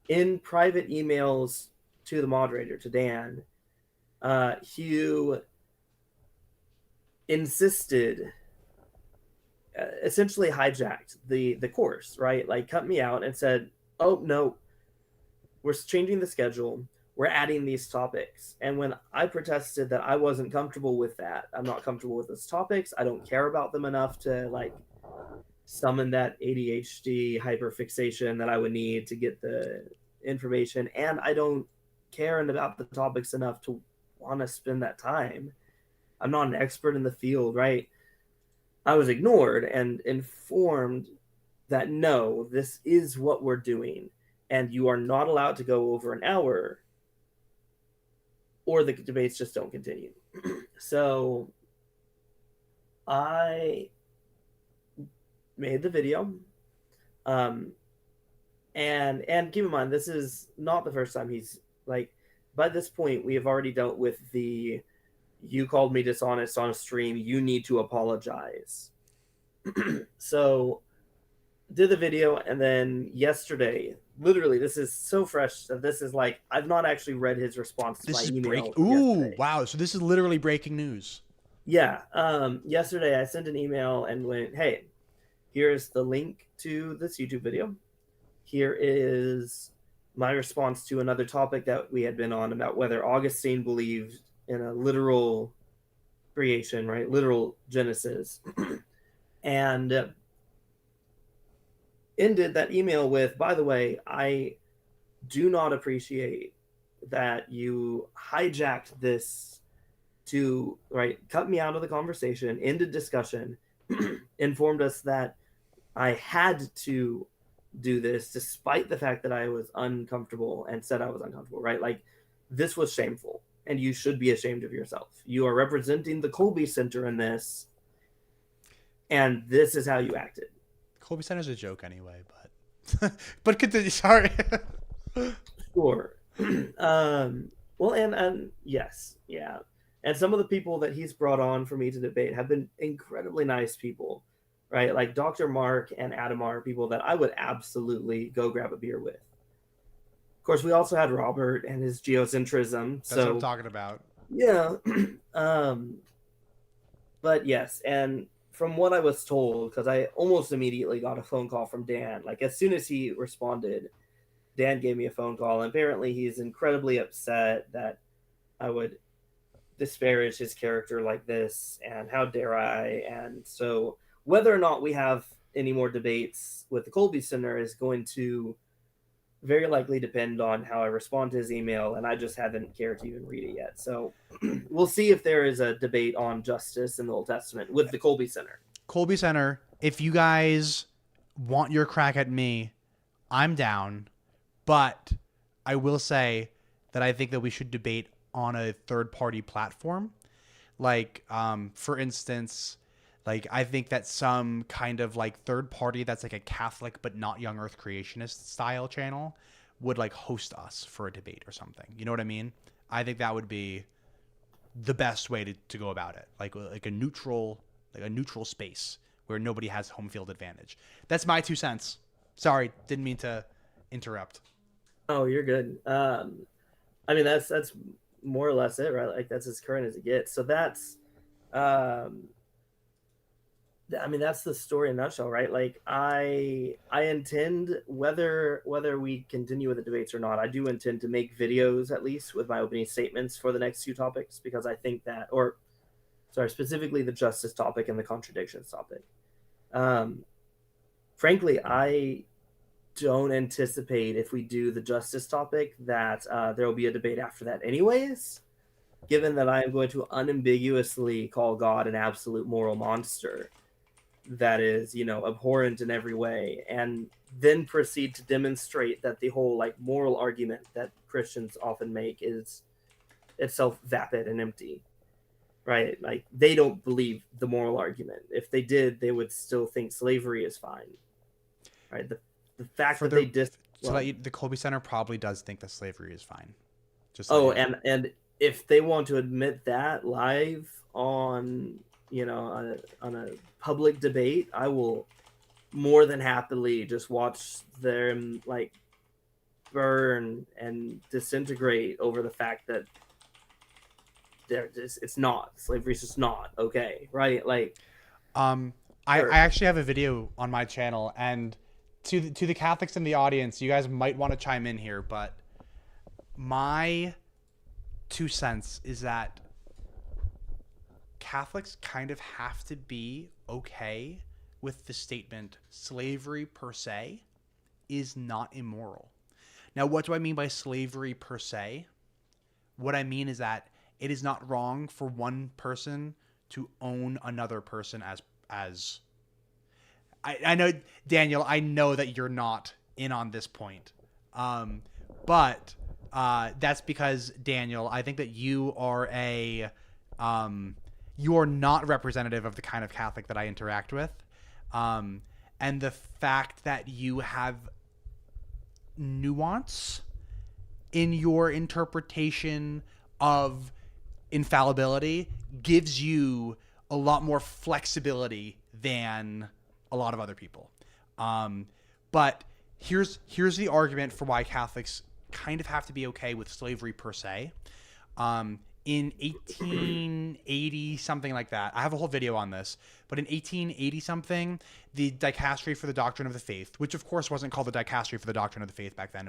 in private emails to the moderator, to Dan, Hugh insisted, essentially hijacked the course, right? Like cut me out and said, oh, no, we're changing the schedule. We're adding these topics. And when I protested that I wasn't comfortable with that, I'm not comfortable with those topics. I don't care about them enough to like summon that ADHD hyperfixation that I would need to get the information. And I don't care about the topics enough to want to spend that time. I'm not an expert in the field, right? I was ignored and informed that no, this is what we're doing, and you are not allowed to go over an hour, or the debates just don't continue. So I made the video, and keep in mind, this is not the first time he's like. By this point, we have already dealt with the "you called me dishonest on a stream, you need to apologize." So did the video, and then yesterday, literally, this is so fresh that this is like I've not actually read his response to my email. Ooh, wow! So this is literally breaking news. Yeah. Yesterday, I sent an email and went, "Hey, here's the link to this YouTube video. Here is my response to another topic that we had been on about whether Augustine believed in a literal creation, right? Literal Genesis." And ended that email with, by the way, I do not appreciate that you hijacked this to, right, cut me out of the conversation, ended discussion, informed us that I had to do this despite the fact that I was uncomfortable and said I was uncomfortable, right? Like, this was shameful, and you should be ashamed of yourself. You are representing the Kolbe Center in this, and this is how you acted. Kolbe Center's a joke anyway, but continue. Sorry. Sure. Well, and yes, yeah. And some of the people that he's brought on for me to debate have been incredibly nice people, right? Like Dr. Mark and Adam are people that I would absolutely go grab a beer with. Of course, we also had Robert and his geocentrism. That's what I'm talking about. Yeah. But yes, and from what I was told, because I almost immediately got a phone call from Dan. Like as soon as he responded, Dan gave me a phone call. And apparently he's incredibly upset that I would disparage his character like this, and how dare I. And so whether or not we have any more debates with the Kolbe Center is going to very likely depend on how I respond to his email, and I just haven't cared to even read it yet. So we'll see if there is a debate on justice in the Old Testament with the Kolbe Center. Kolbe Center, if you guys want your crack at me, I'm down. But I will say that I think that we should debate on a third-party platform. Like, for instance, like I think that some kind of like third party that's like a Catholic but not young Earth creationist style channel would like host us for a debate or something. You know what I mean? I think that would be the best way to go about it. Like a neutral space where nobody has home field advantage. That's my 2 cents. Sorry, didn't mean to interrupt. Oh, you're good. I mean that's more or less it, right? Like that's as current as it gets. So that's I mean, that's the story in a nutshell, right? Like, I intend, whether we continue with the debates or not, I do intend to make videos at least with my opening statements for the next two topics, because I think that, or sorry, specifically the justice topic and the contradictions topic. Um, Frankly, I don't anticipate, if we do the justice topic, that there will be a debate after that, anyways. Given that I am going to unambiguously call God an absolute moral monster that is, abhorrent in every way, and then proceed to demonstrate that the whole like moral argument that Christians often make is itself vapid and empty, right? Like, they don't believe the moral argument. If they did, they would still think slavery is fine, right? The fact For that they the dis so well, that the Kolbe Center probably does think that slavery is fine. Just to let oh, you know. and if they want to admit that live on, on a public debate, I will more than happily just watch them like burn and disintegrate over the fact that it's not, slavery's just not okay, right? Like, Um, I sure. actually have a video on my channel, and to the Catholics in the audience, you guys might want to chime in here, but my 2 cents is that Catholics kind of have to be okay with the statement slavery per se is not immoral. Now, what do I mean by slavery per se? What I mean is that it is not wrong for one person to own another person as I know, Daniel, I know that you're not in on this point. Um, but that's because, Daniel, I think that um, you are not representative of the kind of Catholic that I interact with. Um, and the fact that you have nuance in your interpretation of infallibility gives you a lot more flexibility than a lot of other people. Um, but here's the argument for why Catholics kind of have to be okay with slavery per se. In 1880, something like that, I have a whole video on this, but in 1880 something, the Dicastery for the Doctrine of the Faith, which of course wasn't called the Dicastery for the Doctrine of the Faith back then,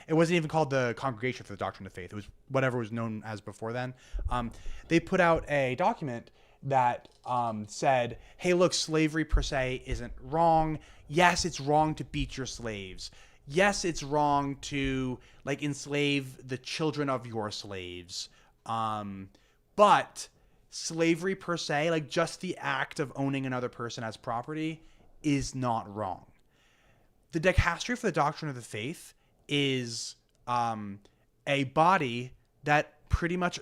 it wasn't even called the Congregation for the Doctrine of the Faith, it was whatever was known as before then. They put out a document that said, hey, look, slavery per se isn't wrong. Yes, it's wrong to beat your slaves. Yes, it's wrong to like enslave the children of your slaves. But slavery per se, like just the act of owning another person as property, is not wrong. The Dicastery for the Doctrine of the Faith is a body that pretty much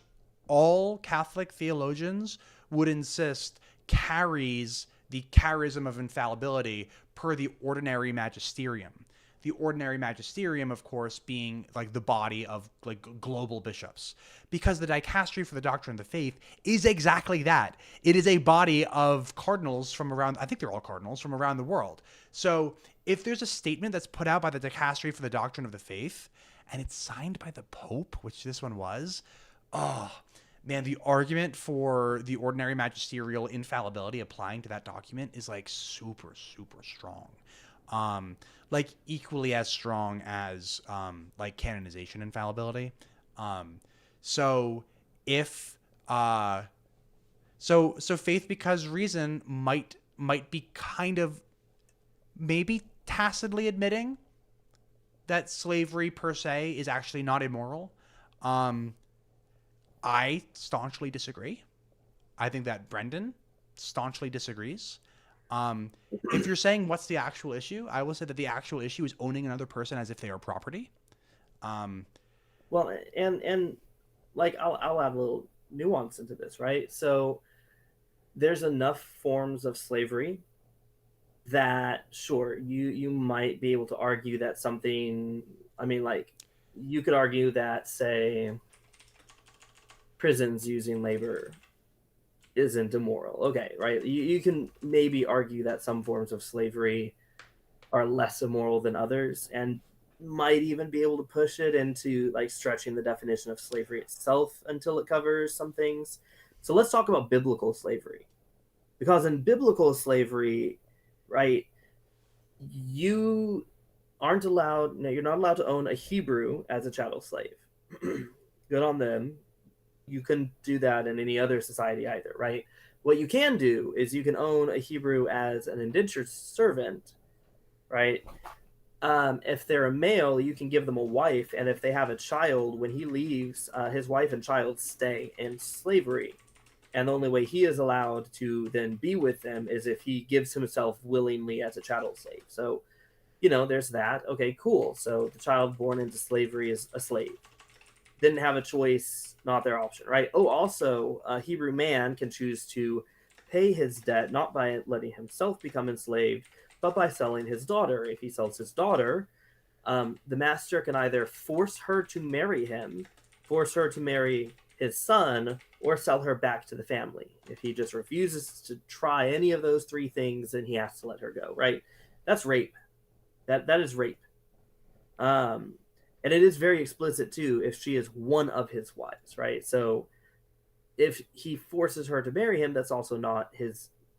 all Catholic theologians would insist carries the charism of infallibility per the ordinary magisterium. The ordinary magisterium, of course, being like the body of like global bishops, because the Dicastery for the Doctrine of the Faith is exactly that. It is a body of cardinals from around, I think they're all cardinals from around the world. So if there's a statement that's put out by the Dicastery for the Doctrine of the Faith and it's signed by the Pope, which this one was, oh man, the argument for the ordinary magisterial infallibility applying to that document is like super, super strong. Like equally as strong as like canonization infallibility. So if so faith because reason might be kind of maybe tacitly admitting that slavery per se is actually not immoral. I staunchly disagree. I think that Brenden staunchly disagrees. If you're saying what's the actual issue, I will say that the actual issue is owning another person as if they are property. Well, and like, I'll add a little nuance into this, right? So there's enough forms of slavery that, sure, you might be able to argue that something, I mean, like, you could argue that, say, prisons using labor isn't immoral. Okay, right? You can maybe argue that some forms of slavery are less immoral than others, and might even be able to push it into like stretching the definition of slavery itself until it covers some things. So let's talk about biblical slavery. Because in biblical slavery, right, you aren't allowed, no, you're not allowed to own a Hebrew as a chattel slave. Good on them. You couldn't do that in any other society either, right? What you can do is you can own a Hebrew as an indentured servant, right? If they're a male, you can give them a wife, and if they have a child, when he leaves, his wife and child stay in slavery. And the only way he is allowed to then be with them is if he gives himself willingly as a chattel slave. So, there's that. Okay, cool. So the child born into slavery is a slave. Didn't have a choice, not their option, right? Oh, also, a Hebrew man can choose to pay his debt not by letting himself become enslaved, but by selling his daughter. If he sells his daughter, the master can either force her to marry him, force her to marry his son, or sell her back to the family. If he just refuses to try any of those three things, then he has to let her go, right? That's rape. That is rape. And it is very explicit too if she is one of his wives, right? So if he forces her to marry him, that's also not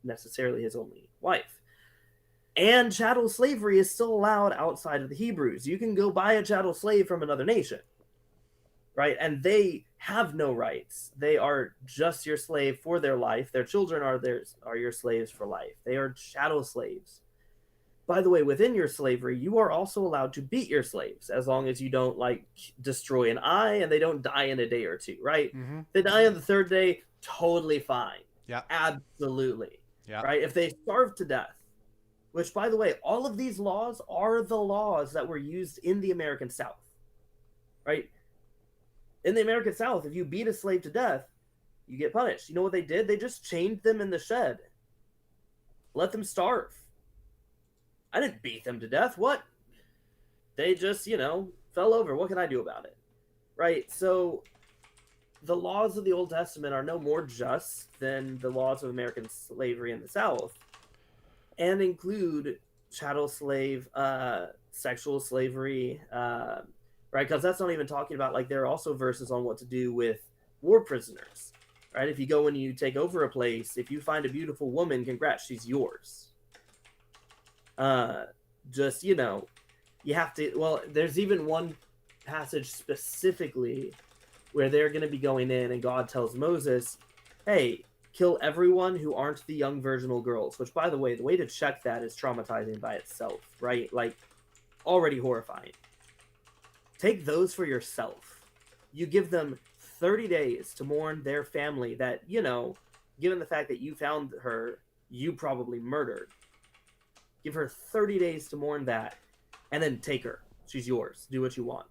necessarily his only wife. And chattel slavery is still allowed outside of the Hebrews. You can go buy a chattel slave from another nation, right? And they have no rights. They are just your slave for their life. Their children are your slaves for life. They are chattel slaves. By the way, within your slavery, you are also allowed to beat your slaves as long as you don't destroy an eye and they don't die in a day or two, right? Mm-hmm. They die on the third day, totally fine. Yeah. Absolutely. Yeah. Right? If they starve to death, which, by the way, all of these laws are the laws that were used in the American South, right? In the American South, if you beat a slave to death, you get punished. You know what they did? They just chained them in the shed. Let them starve. I didn't beat them to death. What? They just, fell over. What can I do about it? Right? So the laws of the Old Testament are no more just than the laws of American slavery in the South, and include chattel slave, sexual slavery, right? Because that's not even talking about, there are also verses on what to do with war prisoners, right? If you go and you take over a place, if you find a beautiful woman, congrats, she's yours. You have to, well, there's even one passage specifically where they're going to be going in and God tells Moses, hey, kill everyone who aren't the young virginal girls, which, by the way, the way to check that is traumatizing by itself, right? Already horrifying. Take those for yourself. You give them 30 days to mourn their family that, given the fact that you found her, you probably murdered. Give her 30 days to mourn that, and then take her. She's yours. Do what you want.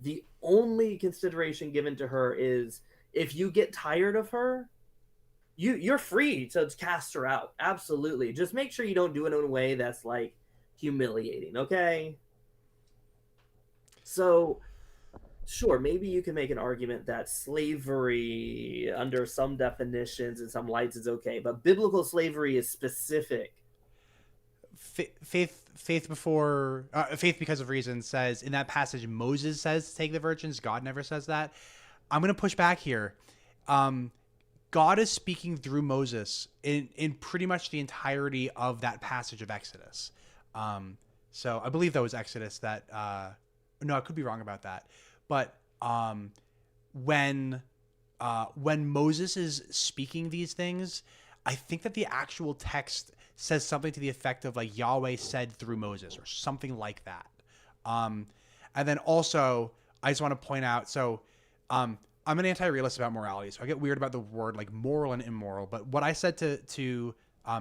The only consideration given to her is if you get tired of her, you're free to cast her out. Absolutely. Just make sure you don't do it in a way that's humiliating, okay? So, sure, maybe you can make an argument that slavery under some definitions and some lights is okay, but biblical slavery is specific. Faith because of reason says in that passage, Moses says take the virgins. God never says that. I'm going to push back here. God is speaking through Moses in pretty much the entirety of that passage of Exodus. So I believe that was Exodus that, no, I could be wrong about that. But when Moses is speaking these things, I think that the actual text says something to the effect of Yahweh said through Moses or something like that. And then also I just want to point out, so I'm an anti-realist about morality, so I get weird about the word moral and immoral. But what I said to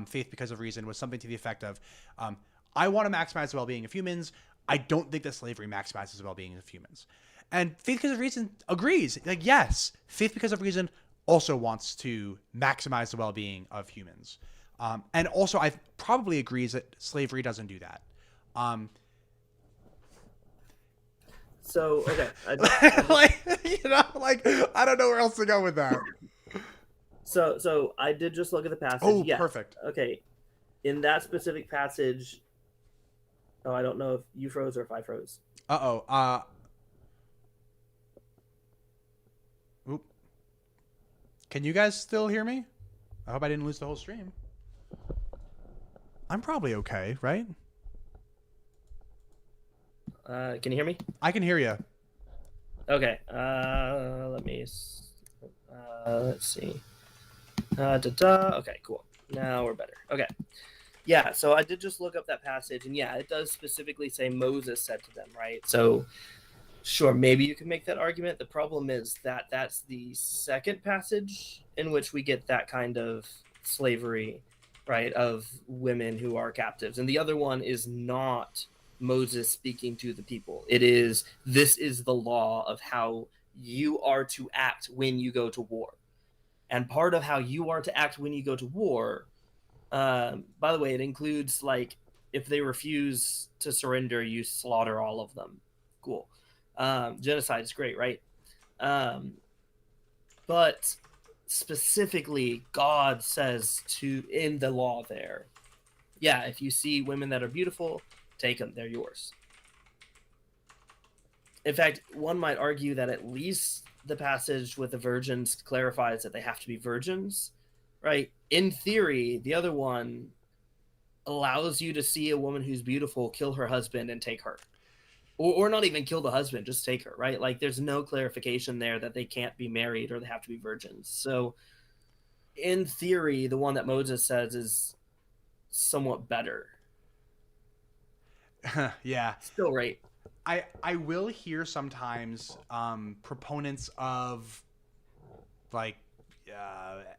Faith because of reason was something to the effect of, I want to maximize the well-being of humans. I don't think that slavery maximizes the well-being of humans. And Faith because of reason agrees. Yes, Faith because of reason also wants to maximize the well-being of humans. And also I probably agrees that slavery doesn't do that. So, okay. I don't know where else to go with that. So I did just look at the passage. Oh, yes. Perfect. Okay. In that specific passage, I don't know if you froze or if I froze. Oop. Can you guys still hear me? I hope I didn't lose the whole stream. I'm probably okay, right? Can you hear me? I can hear you. Okay. Let's see. Okay, cool. Now we're better. Okay. Yeah, so I did just look up that passage, and yeah, it does specifically say Moses said to them, right? So, sure, maybe you can make that argument. The problem is that that's the second passage in which we get that kind of slavery, right, of women who are captives. And the other one is not Moses speaking to the people. It is, this is the law of how you are to act when you go to war. And part of how you are to act when you go to war, by the way, it includes, like, if they refuse to surrender, you slaughter all of them. Cool. Genocide is great, right? But specifically, God says in the law there, yeah, if you see women that are beautiful, take them. They're yours. In fact, one might argue that at least the passage with the virgins clarifies that they have to be virgins, right? In theory, the other one allows you to see a woman who's beautiful, kill her husband, and take her. Or not even kill the husband, just take her, right? Like, there's no clarification there that they can't be married or they have to be virgins. So, in theory, the one that Moses says is somewhat better. Yeah. Still right. I will hear sometimes proponents of, like,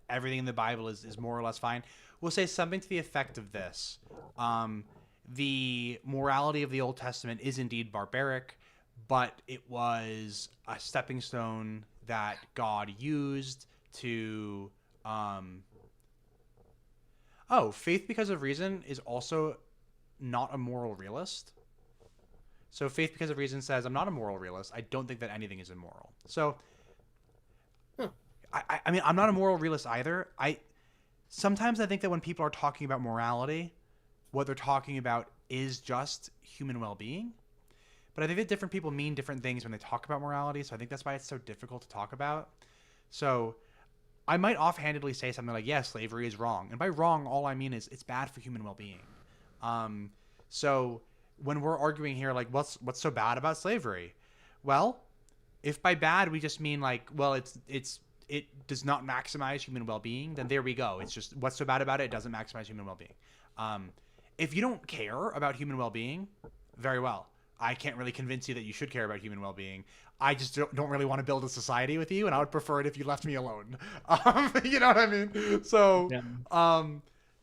everything in the Bible is more or less fine. We'll say something to the effect of this. The morality of the Old Testament is indeed barbaric, but it was a stepping stone that God used to... faith because of reason is also not a moral realist. So faith because of reason says, I'm not a moral realist. I don't think that anything is immoral. So, I mean, I'm not a moral realist either. Sometimes I think that when people are talking about morality, what they're talking about is just human well-being. But I think that different people mean different things when they talk about morality. So I think that's why it's so difficult to talk about. So I might offhandedly say something like, yeah, slavery is wrong. And by wrong, all I mean is it's bad for human well-being. So when we're arguing here, like, what's so bad about slavery? Well, if by bad we just mean, like, well, it does not maximize human well-being, then there we go. It's just, what's so bad about it? It doesn't maximize human well-being. If you don't care about human well-being, very well. I can't really convince you that you should care about human well-being. I just don't really want to build a society with you, and I would prefer it if you left me alone. You know what I mean? So, yeah.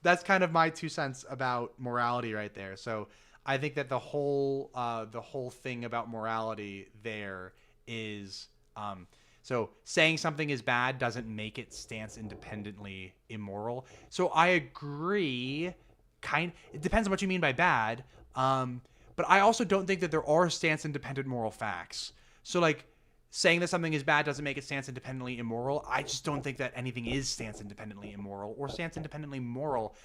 That's kind of my 2 cents about morality right there. So I think that the whole thing about morality there is, so saying something is bad doesn't make it stance independently immoral. So I agree. It depends on what you mean by bad. But I also don't think that there are stance independent moral facts. So, like, saying that something is bad doesn't make it stance independently immoral. I just don't think that anything is stance independently immoral or stance independently moral,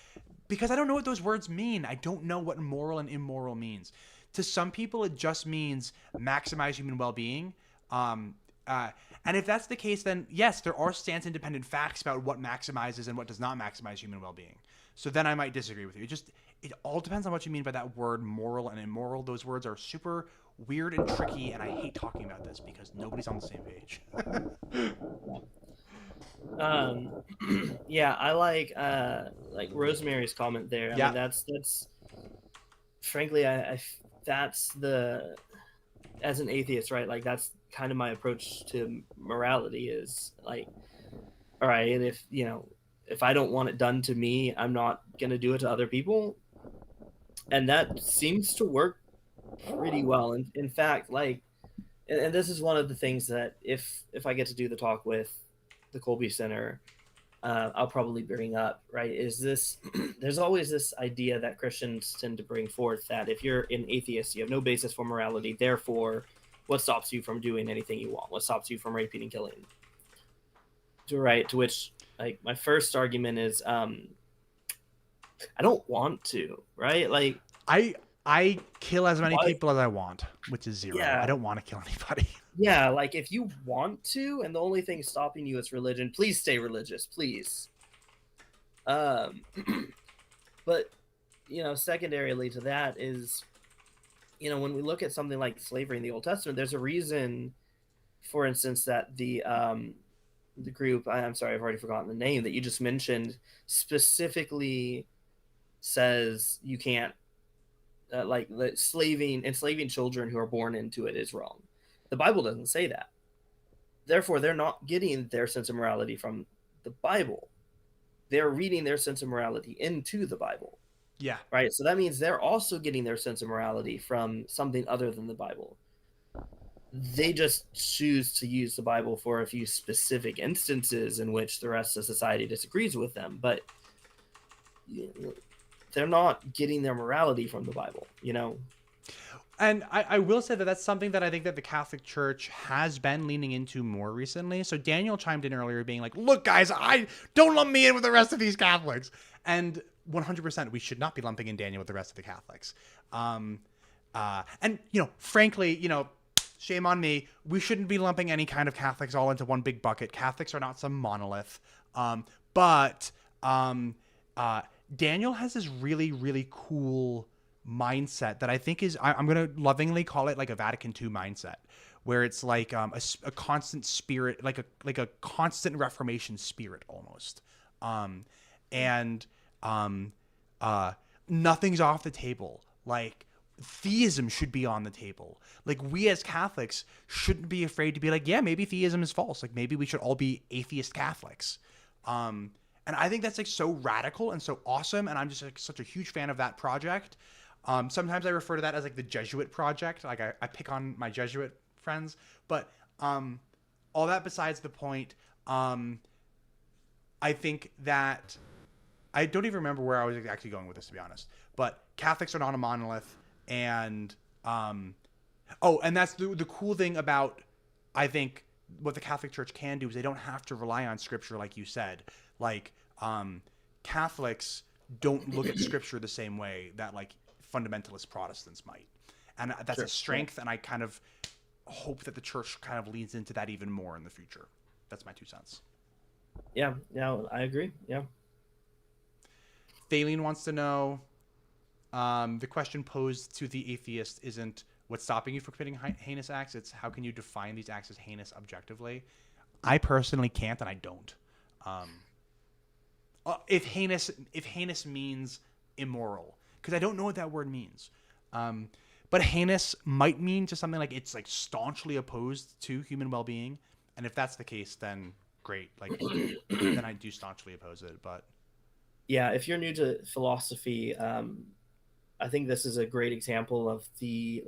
because I don't know what those words mean. I don't know what moral and immoral means. To some people, it just means maximize human well-being. And if that's the case, then yes, there are stance independent facts about what maximizes and what does not maximize human well-being. So then I might disagree with you. It all depends on what you mean by that word moral and immoral. Those words are super weird and tricky, and I hate talking about this because nobody's on the same page. Yeah, I like Rosemary's comment there. I mean, that's frankly, I that's the, as an atheist, right? Like, that's kind of my approach to morality is, like, all right, if I don't want it done to me, I'm not gonna do it to other people, and that seems to work pretty well. And in fact, like, and this is one of the things that if I get to do the talk with the Kolbe Center, I'll probably bring up, right, is this there's always this idea that Christians tend to bring forth that if you're an atheist, you have no basis for morality, therefore what stops you from doing anything you want? What stops you from raping and killing? To which, like, my first argument is I don't want to, right? Like, I kill as many people as I want, which is 0. Yeah. I don't want to kill anybody. Yeah, like, if you want to, and the only thing stopping you is religion, please stay religious, please. But secondarily to that is, when we look at something like slavery in the Old Testament, there's a reason, for instance, that the group, I'm sorry, I've already forgotten the name that you just mentioned, specifically says you can't, enslaving children who are born into it is wrong. The Bible doesn't say that. Therefore, they're not getting their sense of morality from the Bible. They're reading their sense of morality into the Bible. Yeah. Right. So that means they're also getting their sense of morality from something other than the Bible. They just choose to use the Bible for a few specific instances in which the rest of society disagrees with them. But they're not getting their morality from the Bible, And I will say that that's something that I think that the Catholic Church has been leaning into more recently. So Daniel chimed in earlier being like, look, guys, I don't lump me in with the rest of these Catholics. And 100%, we should not be lumping in Daniel with the rest of the Catholics. And, frankly, shame on me. We shouldn't be lumping any kind of Catholics all into one big bucket. Catholics are not some monolith. But Daniel has this really, really cool mindset that I think is, I'm going to lovingly call it like a Vatican II mindset, where it's like a constant spirit, like a constant Reformation spirit almost. Nothing's off the table. Like, theism should be on the table. Like, we as Catholics shouldn't be afraid to be like, yeah, maybe theism is false. Like, maybe we should all be atheist Catholics. And I think that's like so radical and so awesome. And I'm just like such a huge fan of that project. Sometimes I refer to that as like the Jesuit project. Like I pick on my Jesuit friends, but all that besides the point, I think that I don't even remember where I was actually going with this, to be honest, but Catholics are not a monolith. And, and that's the cool thing about, I think, what the Catholic Church can do is they don't have to rely on scripture. Like you said, like, Catholics don't look at scripture the same way that like fundamentalist Protestants might. And that's a strength. And I kind of hope that the church kind of leans into that even more in the future. That's my 2 cents. Yeah. Yeah. I agree. Yeah. Thaleen wants to know, the question posed to the atheist isn't what's stopping you from committing heinous acts. It's how can you define these acts as heinous objectively? I personally can't, and I don't. If heinous means immoral, because I don't know what that word means. But heinous might mean to something like it's like staunchly opposed to human well-being. And if that's the case, then great. Like, then I do staunchly oppose it. But yeah, if you're new to philosophy, I think this is a great example of the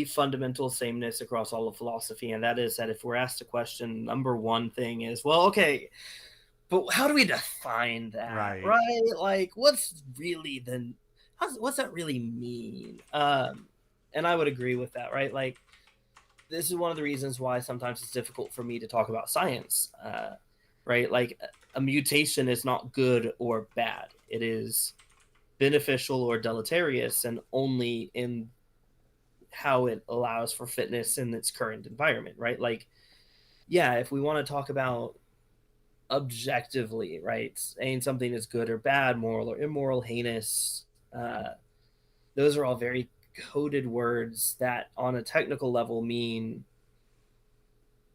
fundamental sameness across all of philosophy. And that is that if we're asked a question, number one thing is, well, okay, but how do we define that? Right? Like, what's that really mean? And I would agree with that, right? Like, this is one of the reasons why sometimes it's difficult for me to talk about science, right? Like, a mutation is not good or bad. It is beneficial or deleterious, and only in how it allows for fitness in its current environment, right? Like, yeah, if we want to talk about objectively, right, saying something is good or bad, moral or immoral, heinous, those are all very coded words that on a technical level mean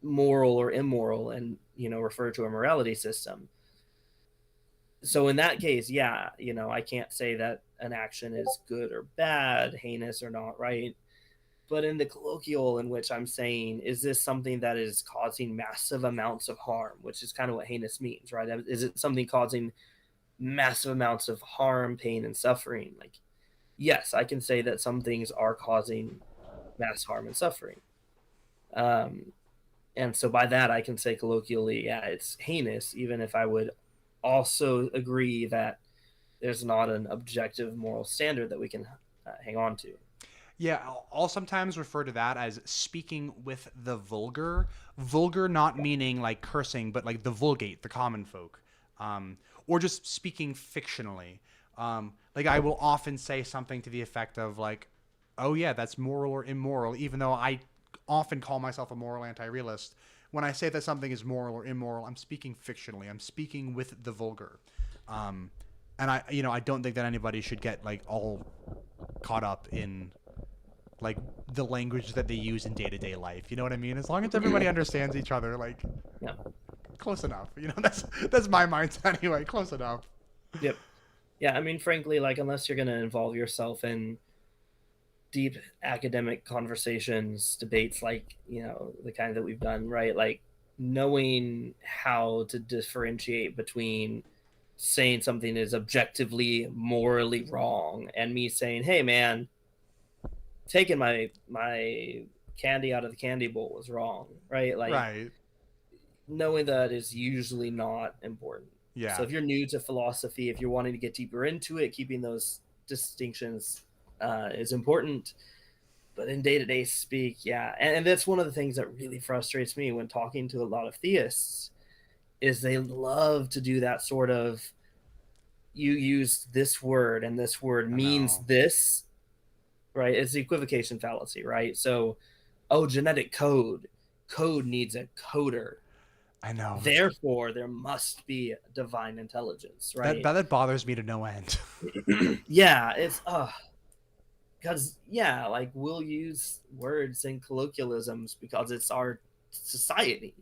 moral or immoral and refer to a morality system. So in that case, yeah, I can't say that an action is good or bad, heinous or not, right? But in the colloquial in which I'm saying, is this something that is causing massive amounts of harm, which is kind of what heinous means, right? Is it something causing massive amounts of harm, pain, and suffering? Like, yes, I can say that some things are causing mass harm and suffering. And so by that, I can say colloquially, yeah, it's heinous, even if I would also agree that there's not an objective moral standard that we can hang on to. Yeah, I'll sometimes refer to that as speaking with the vulgar. Vulgar not meaning like cursing, but like the vulgate, the common folk. Or just speaking fictionally. Like I will often say something to the effect of like, oh yeah, that's moral or immoral, even though I often call myself a moral anti-realist. When I say that something is moral or immoral, I'm speaking fictionally. I'm speaking with the vulgar. And I don't think that anybody should get like all caught up in like the language that they use in day-to-day life. You know what I mean? As long as everybody understands each other, like, Yeah. close enough. That's my mindset anyway. Close enough. Yep. Yeah, I mean, frankly, like, unless you're going to involve yourself in deep academic conversations, debates, like, the kind that we've done, right? Like, knowing how to differentiate between saying something is objectively morally wrong and me saying, hey, man, taking my candy out of the candy bowl was wrong, right? Like, Right. knowing that is usually not important. Yeah. So if you're new to philosophy, if you're wanting to get deeper into it, keeping those distinctions is important. But in day-to-day speak, yeah. And that's one of the things that really frustrates me when talking to a lot of theists is they love to do that sort of, you use this word and this word means this, right? It's the equivocation fallacy, right? So, genetic code needs a coder. I know. Therefore, there must be divine intelligence, right? That bothers me to no end. Yeah, it's because like we'll use words and colloquialisms because it's our society.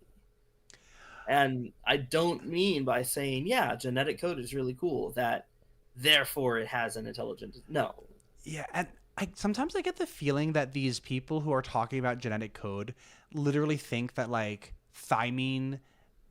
And I don't mean by saying, genetic code is really cool, that therefore it has an intelligence. No. Yeah, and sometimes I get the feeling that these people who are talking about genetic code literally think that like thymine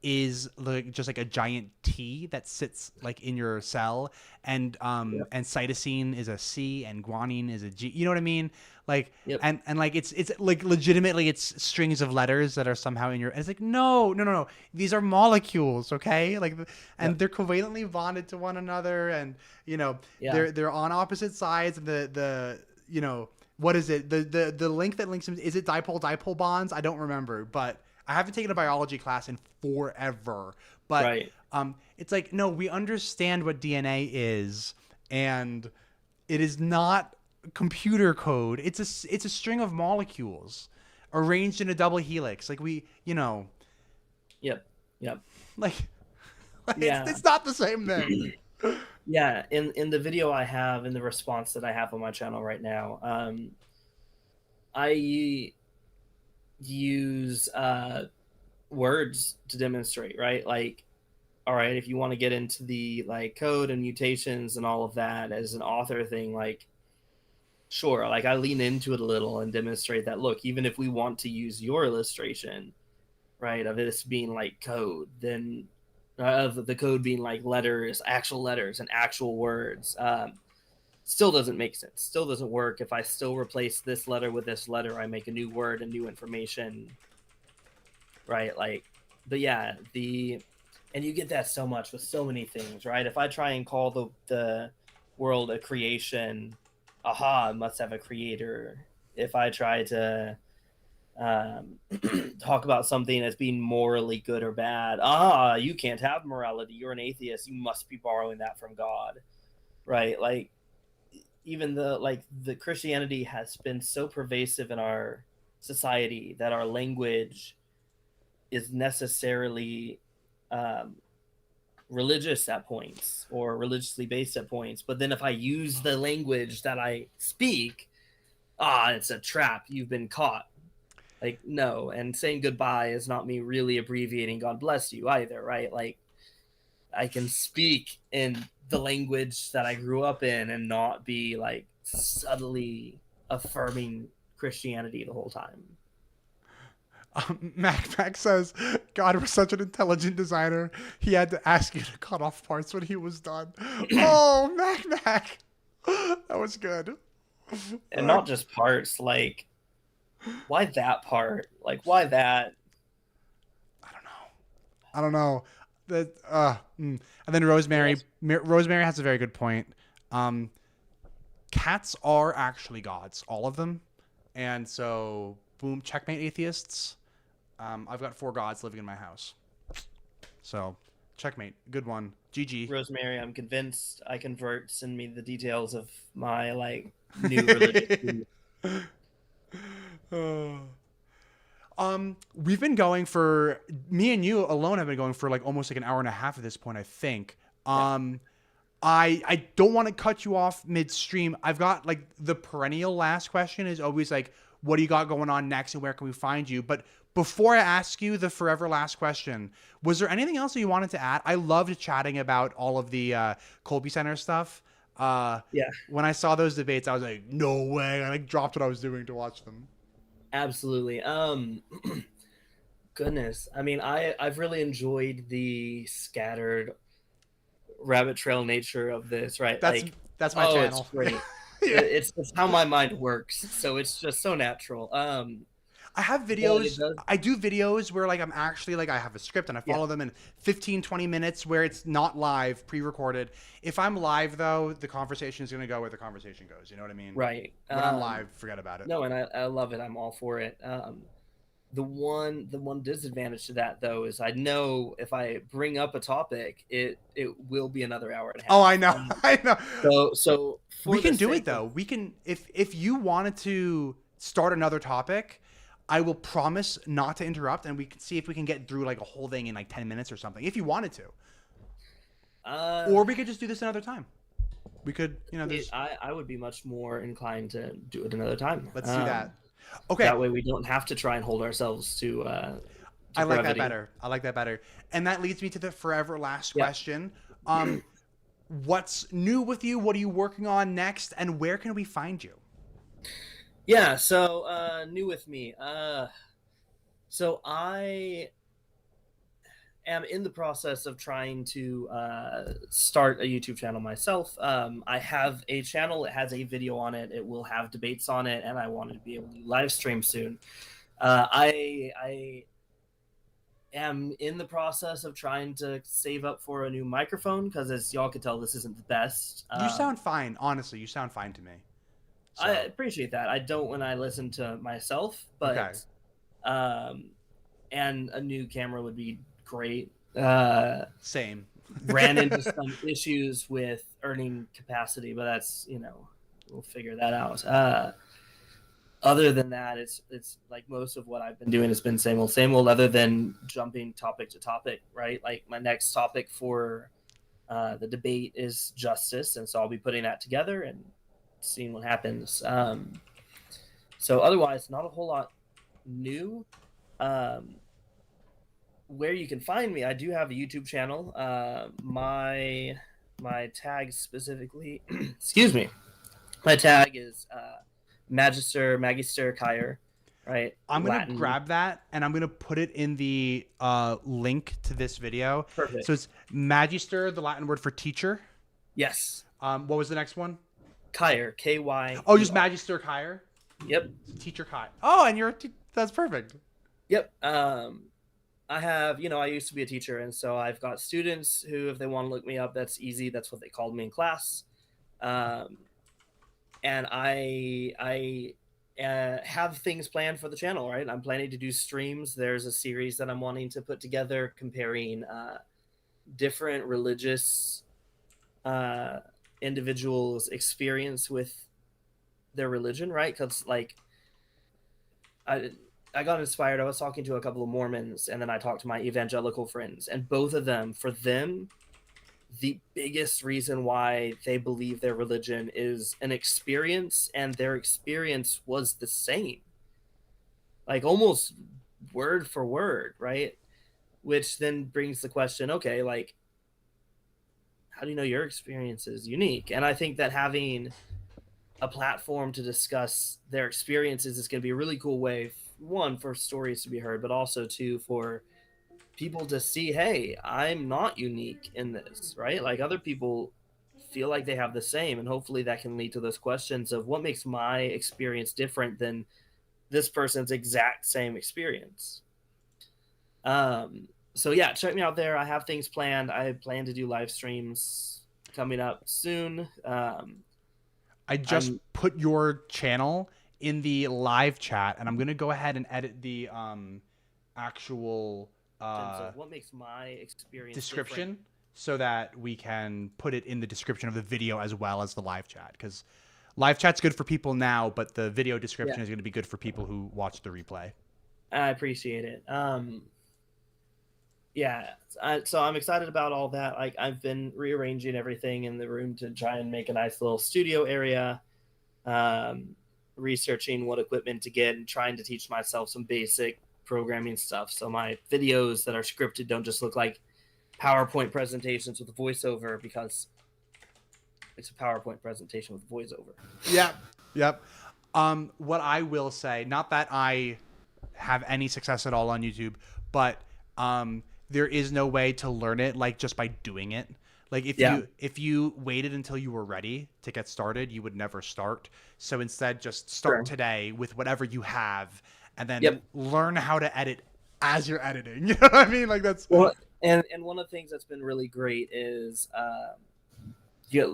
is like just like a giant T that sits like in your cell, and and cytosine is a C and guanine is a G. You know what I mean? Like, and like it's like legitimately it's strings of letters that are somehow in your. And it's like no. These are molecules, okay? Like, and they're covalently bonded to one another, and they're on opposite sides. And the what is it? The link that links them, is it dipole bonds? I don't remember, but I haven't taken a biology class in forever. But it's like, no, we understand what DNA is, and it is not computer code. It's a string of molecules arranged in a double helix. Like Yep. Like it's not the same thing. Yeah, in the video I have, in the response that I have on my channel right now, I use words to demonstrate, right? Like, all right, if you want to get into the like code and mutations and all of that as an author thing, like, sure, like I lean into it a little and demonstrate that, look, even if we want to use your illustration, right, of this being like code, then of the code being like letters and actual words, still doesn't make sense, still doesn't work. If I still replace this letter with this letter, I make a new word and new information, right? Like, but and you get that so much with so many things, right? If I try and call the world a creation, it must have a creator. If I try to talk about something as being morally good or bad, you can't have morality, you're an atheist, you must be borrowing that from God, right? Like, even the Christianity has been so pervasive in our society that our language is necessarily religious at points or religiously based at points. But then if I use the language that I speak, it's a trap, you've been caught. Like, no. And saying goodbye is not me really abbreviating God bless you either, right? Like, I can speak in the language that I grew up in and not be like subtly affirming Christianity the whole time. Mac says, God was such an intelligent designer, he had to ask you to cut off parts when he was done. Oh, Mac. That was good. And not just parts, like, why that part? Like, why that? I don't know. And then Rosemary has a very good point. Cats are actually gods, all of them. And so, boom, checkmate atheists. I've got 4 gods living in my house. So, checkmate. Good one. GG. Rosemary, I'm convinced I convert. Send me the details of my, like, new religion. We've been going for, me and you alone have been going for like almost like an hour and a half at this point, I think. I don't want to cut you off midstream. I've got like the perennial last question is always like, what do you got going on next and where can we find you? But before I ask you the forever last question, was there anything else that you wanted to add? I loved chatting about all of the Kolbe Center stuff. Yeah, When I saw those debates, I was like, no way. I like dropped what I was doing to watch them. absolutely. Goodness. I mean, I've really enjoyed the scattered rabbit trail nature of this, right? Like, That's my it's channel. great. Yeah. It's how my mind works, so it's just so natural. I have But videos. I do videos where like I'm actually like I have a script and I yeah, follow them in 15, 20 minutes where it's not live, pre-recorded. If I'm live though, the conversation is going to go where the conversation goes. You know what I mean? right. When I'm live, forget about it. No, and I love it. I'm all for it. The one disadvantage to that though is I know if I bring up a topic, it will be another hour and a half. Oh, I know. I know. So We can do it though. We can if you wanted to start another topic, I will promise not to interrupt and we can see if we can get through like a whole thing in like 10 minutes or something if you wanted to. Or we could just do this another time. We could, I would be much more inclined to do it another time. Let's do that. Okay. That way we don't have to try and hold ourselves to I like brevity. that better. And that leads me to the forever last question. What's new with you? What are you working on next? And where can we find you? Yeah, so new with me. So I am in the process of trying to start a YouTube channel myself. I have a channel that has a video on it. It will have debates on it, and I wanted to be able to live stream soon. I am in the process of trying to save up for a new microphone because, as y'all can tell, this isn't the best. You sound fine. Honestly, you sound fine to me. So. I appreciate that. I don't when I listen to myself, but and a new camera would be great. Same. Ran into some issues with earning capacity, but that's we'll figure that out. Other than that, it's like most of what I've been doing has been same old, other than jumping topic to topic, right? Like my next topic for the debate is justice, and so I'll be putting that together and seeing what happens. So otherwise, not a whole lot new. Where you can find me, I do have a YouTube channel. My tag specifically, excuse me, my tag is Magister Kyer, right? I'm gonna grab that and I'm gonna put it in the link to this video. Perfect. So it's Magister, the Latin word for teacher. Yes. What was the next one? Kyer, K-Y. Oh, just Magister Kyer. Yep. Teacher Kyer. Oh, and you're that's perfect. Yep. I have, I used to be a teacher, and so I've got students who, if they want to look me up, that's easy. That's what they called me in class. And I have things planned for the channel, right? I'm planning to do streams. There's a series that I'm wanting to put together comparing different religious individuals' experience with their religion, right? Because, like, I got inspired. I was talking to a couple of Mormons, and then I talked to my evangelical friends, and both of them, for them, the biggest reason why they believe their religion is an experience, and their experience was the same, like almost word for word, right? Which then brings the question, okay, like, how do you know your experience is unique? And I think that having a platform to discuss their experiences is going to be a really cool way, one, for stories to be heard, but also two, for people to see, hey, I'm not unique in this, right? Like, other people feel like they have the same, and hopefully that can lead to those questions of what makes my experience different than this person's exact same experience. So yeah, check me out there. I have things planned. I plan to do live streams coming up soon. I just put your channel in the live chat, and I'm gonna go ahead and edit the actual what makes my experience description different, so that we can put it in the description of the video as well as the live chat, because live chat's good for people now, but the video description is going to be good for people who watch the replay. I appreciate it. Yeah, so I'm excited about all that. Like, I've been rearranging everything in the room to try and make a nice little studio area, um, researching what equipment to get and trying to teach myself some basic programming stuff. So my videos that are scripted don't just look like PowerPoint presentations with a voiceover, because it's a PowerPoint presentation with a voiceover. Yep. What I will say, not that I have any success at all on YouTube, but there is no way to learn it like just by doing it. Like if you waited until you were ready to get started, you would never start. So instead, just start today with whatever you have, and then learn how to edit as you're editing. You know what I mean? Like that's and one of the things that's been really great is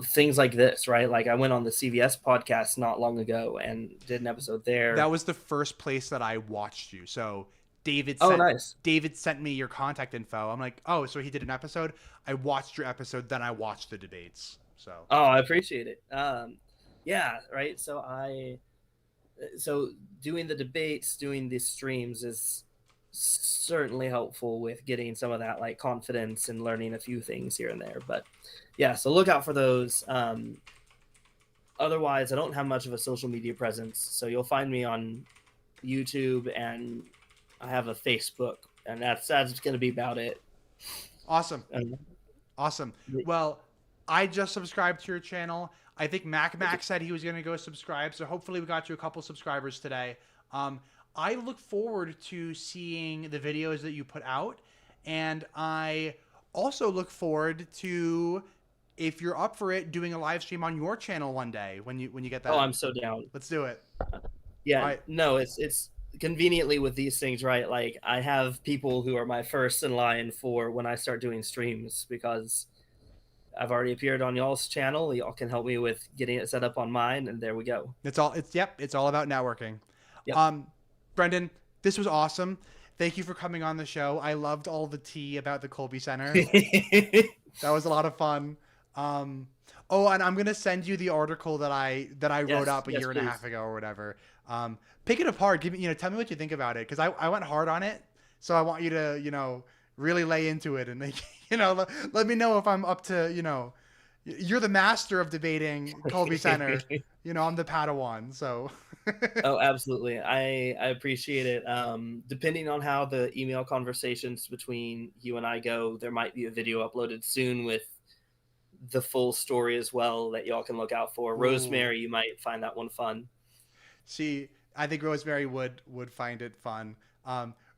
things like this, right? Like I went on the CVS podcast not long ago and did an episode there. That was the first place that I watched you. So David sent me your contact info. I'm like, oh, so he did an episode. I watched your episode, then I watched the debates. So I appreciate it. Yeah, right. So doing the debates, doing these streams is certainly helpful with getting some of that like confidence and learning a few things here and there. But yeah, so look out for those. Otherwise, I don't have much of a social media presence, so you'll find me on YouTube, and I have a Facebook, and that's going to be about it. Awesome. Awesome. Well, I just subscribed to your channel. I think Mac said he was going to go subscribe, so hopefully we got you a couple subscribers today. I look forward to seeing the videos that you put out, and I also look forward to, if you're up for it, doing a live stream on your channel one day when you get that. Oh, I'm so down. Let's do it. Yeah, right. No, it's conveniently with these things, right? Like I have people who are my first in line for when I start doing streams, because I've already appeared on y'all's channel. Y'all can help me with getting it set up on mine, and there we go. It's all about networking. Yep. Brenden, this was awesome. Thank you for coming on the show. I loved all the tea about the Kolbe Center. That was a lot of fun. And I'm gonna send you the article that I wrote up a year and a half ago or whatever. Pick it apart. Tell me what you think about it, because I went hard on it. So I want you to really lay into it and let me know if I'm up to You're the master of debating Kolbe Center. I'm the Padawan. So. Oh, absolutely. I appreciate it. Depending on how the email conversations between you and I go, there might be a video uploaded soon with the full story as well that y'all can look out for. Ooh. Rosemary, you might find that one fun. I think Rosemary would find it fun.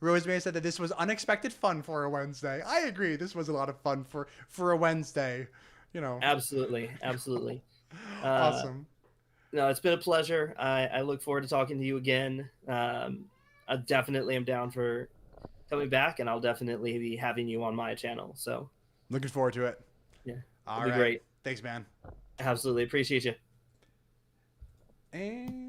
Rosemary said that this was unexpected fun for a Wednesday. I agree. This was a lot of fun for a Wednesday. Absolutely. Awesome. No, it's been a pleasure. I look forward to talking to you again. I definitely am down for coming back, and I'll definitely be having you on my channel. So looking forward to it. Yeah, all right. Great. Thanks, man. Absolutely. Appreciate you. And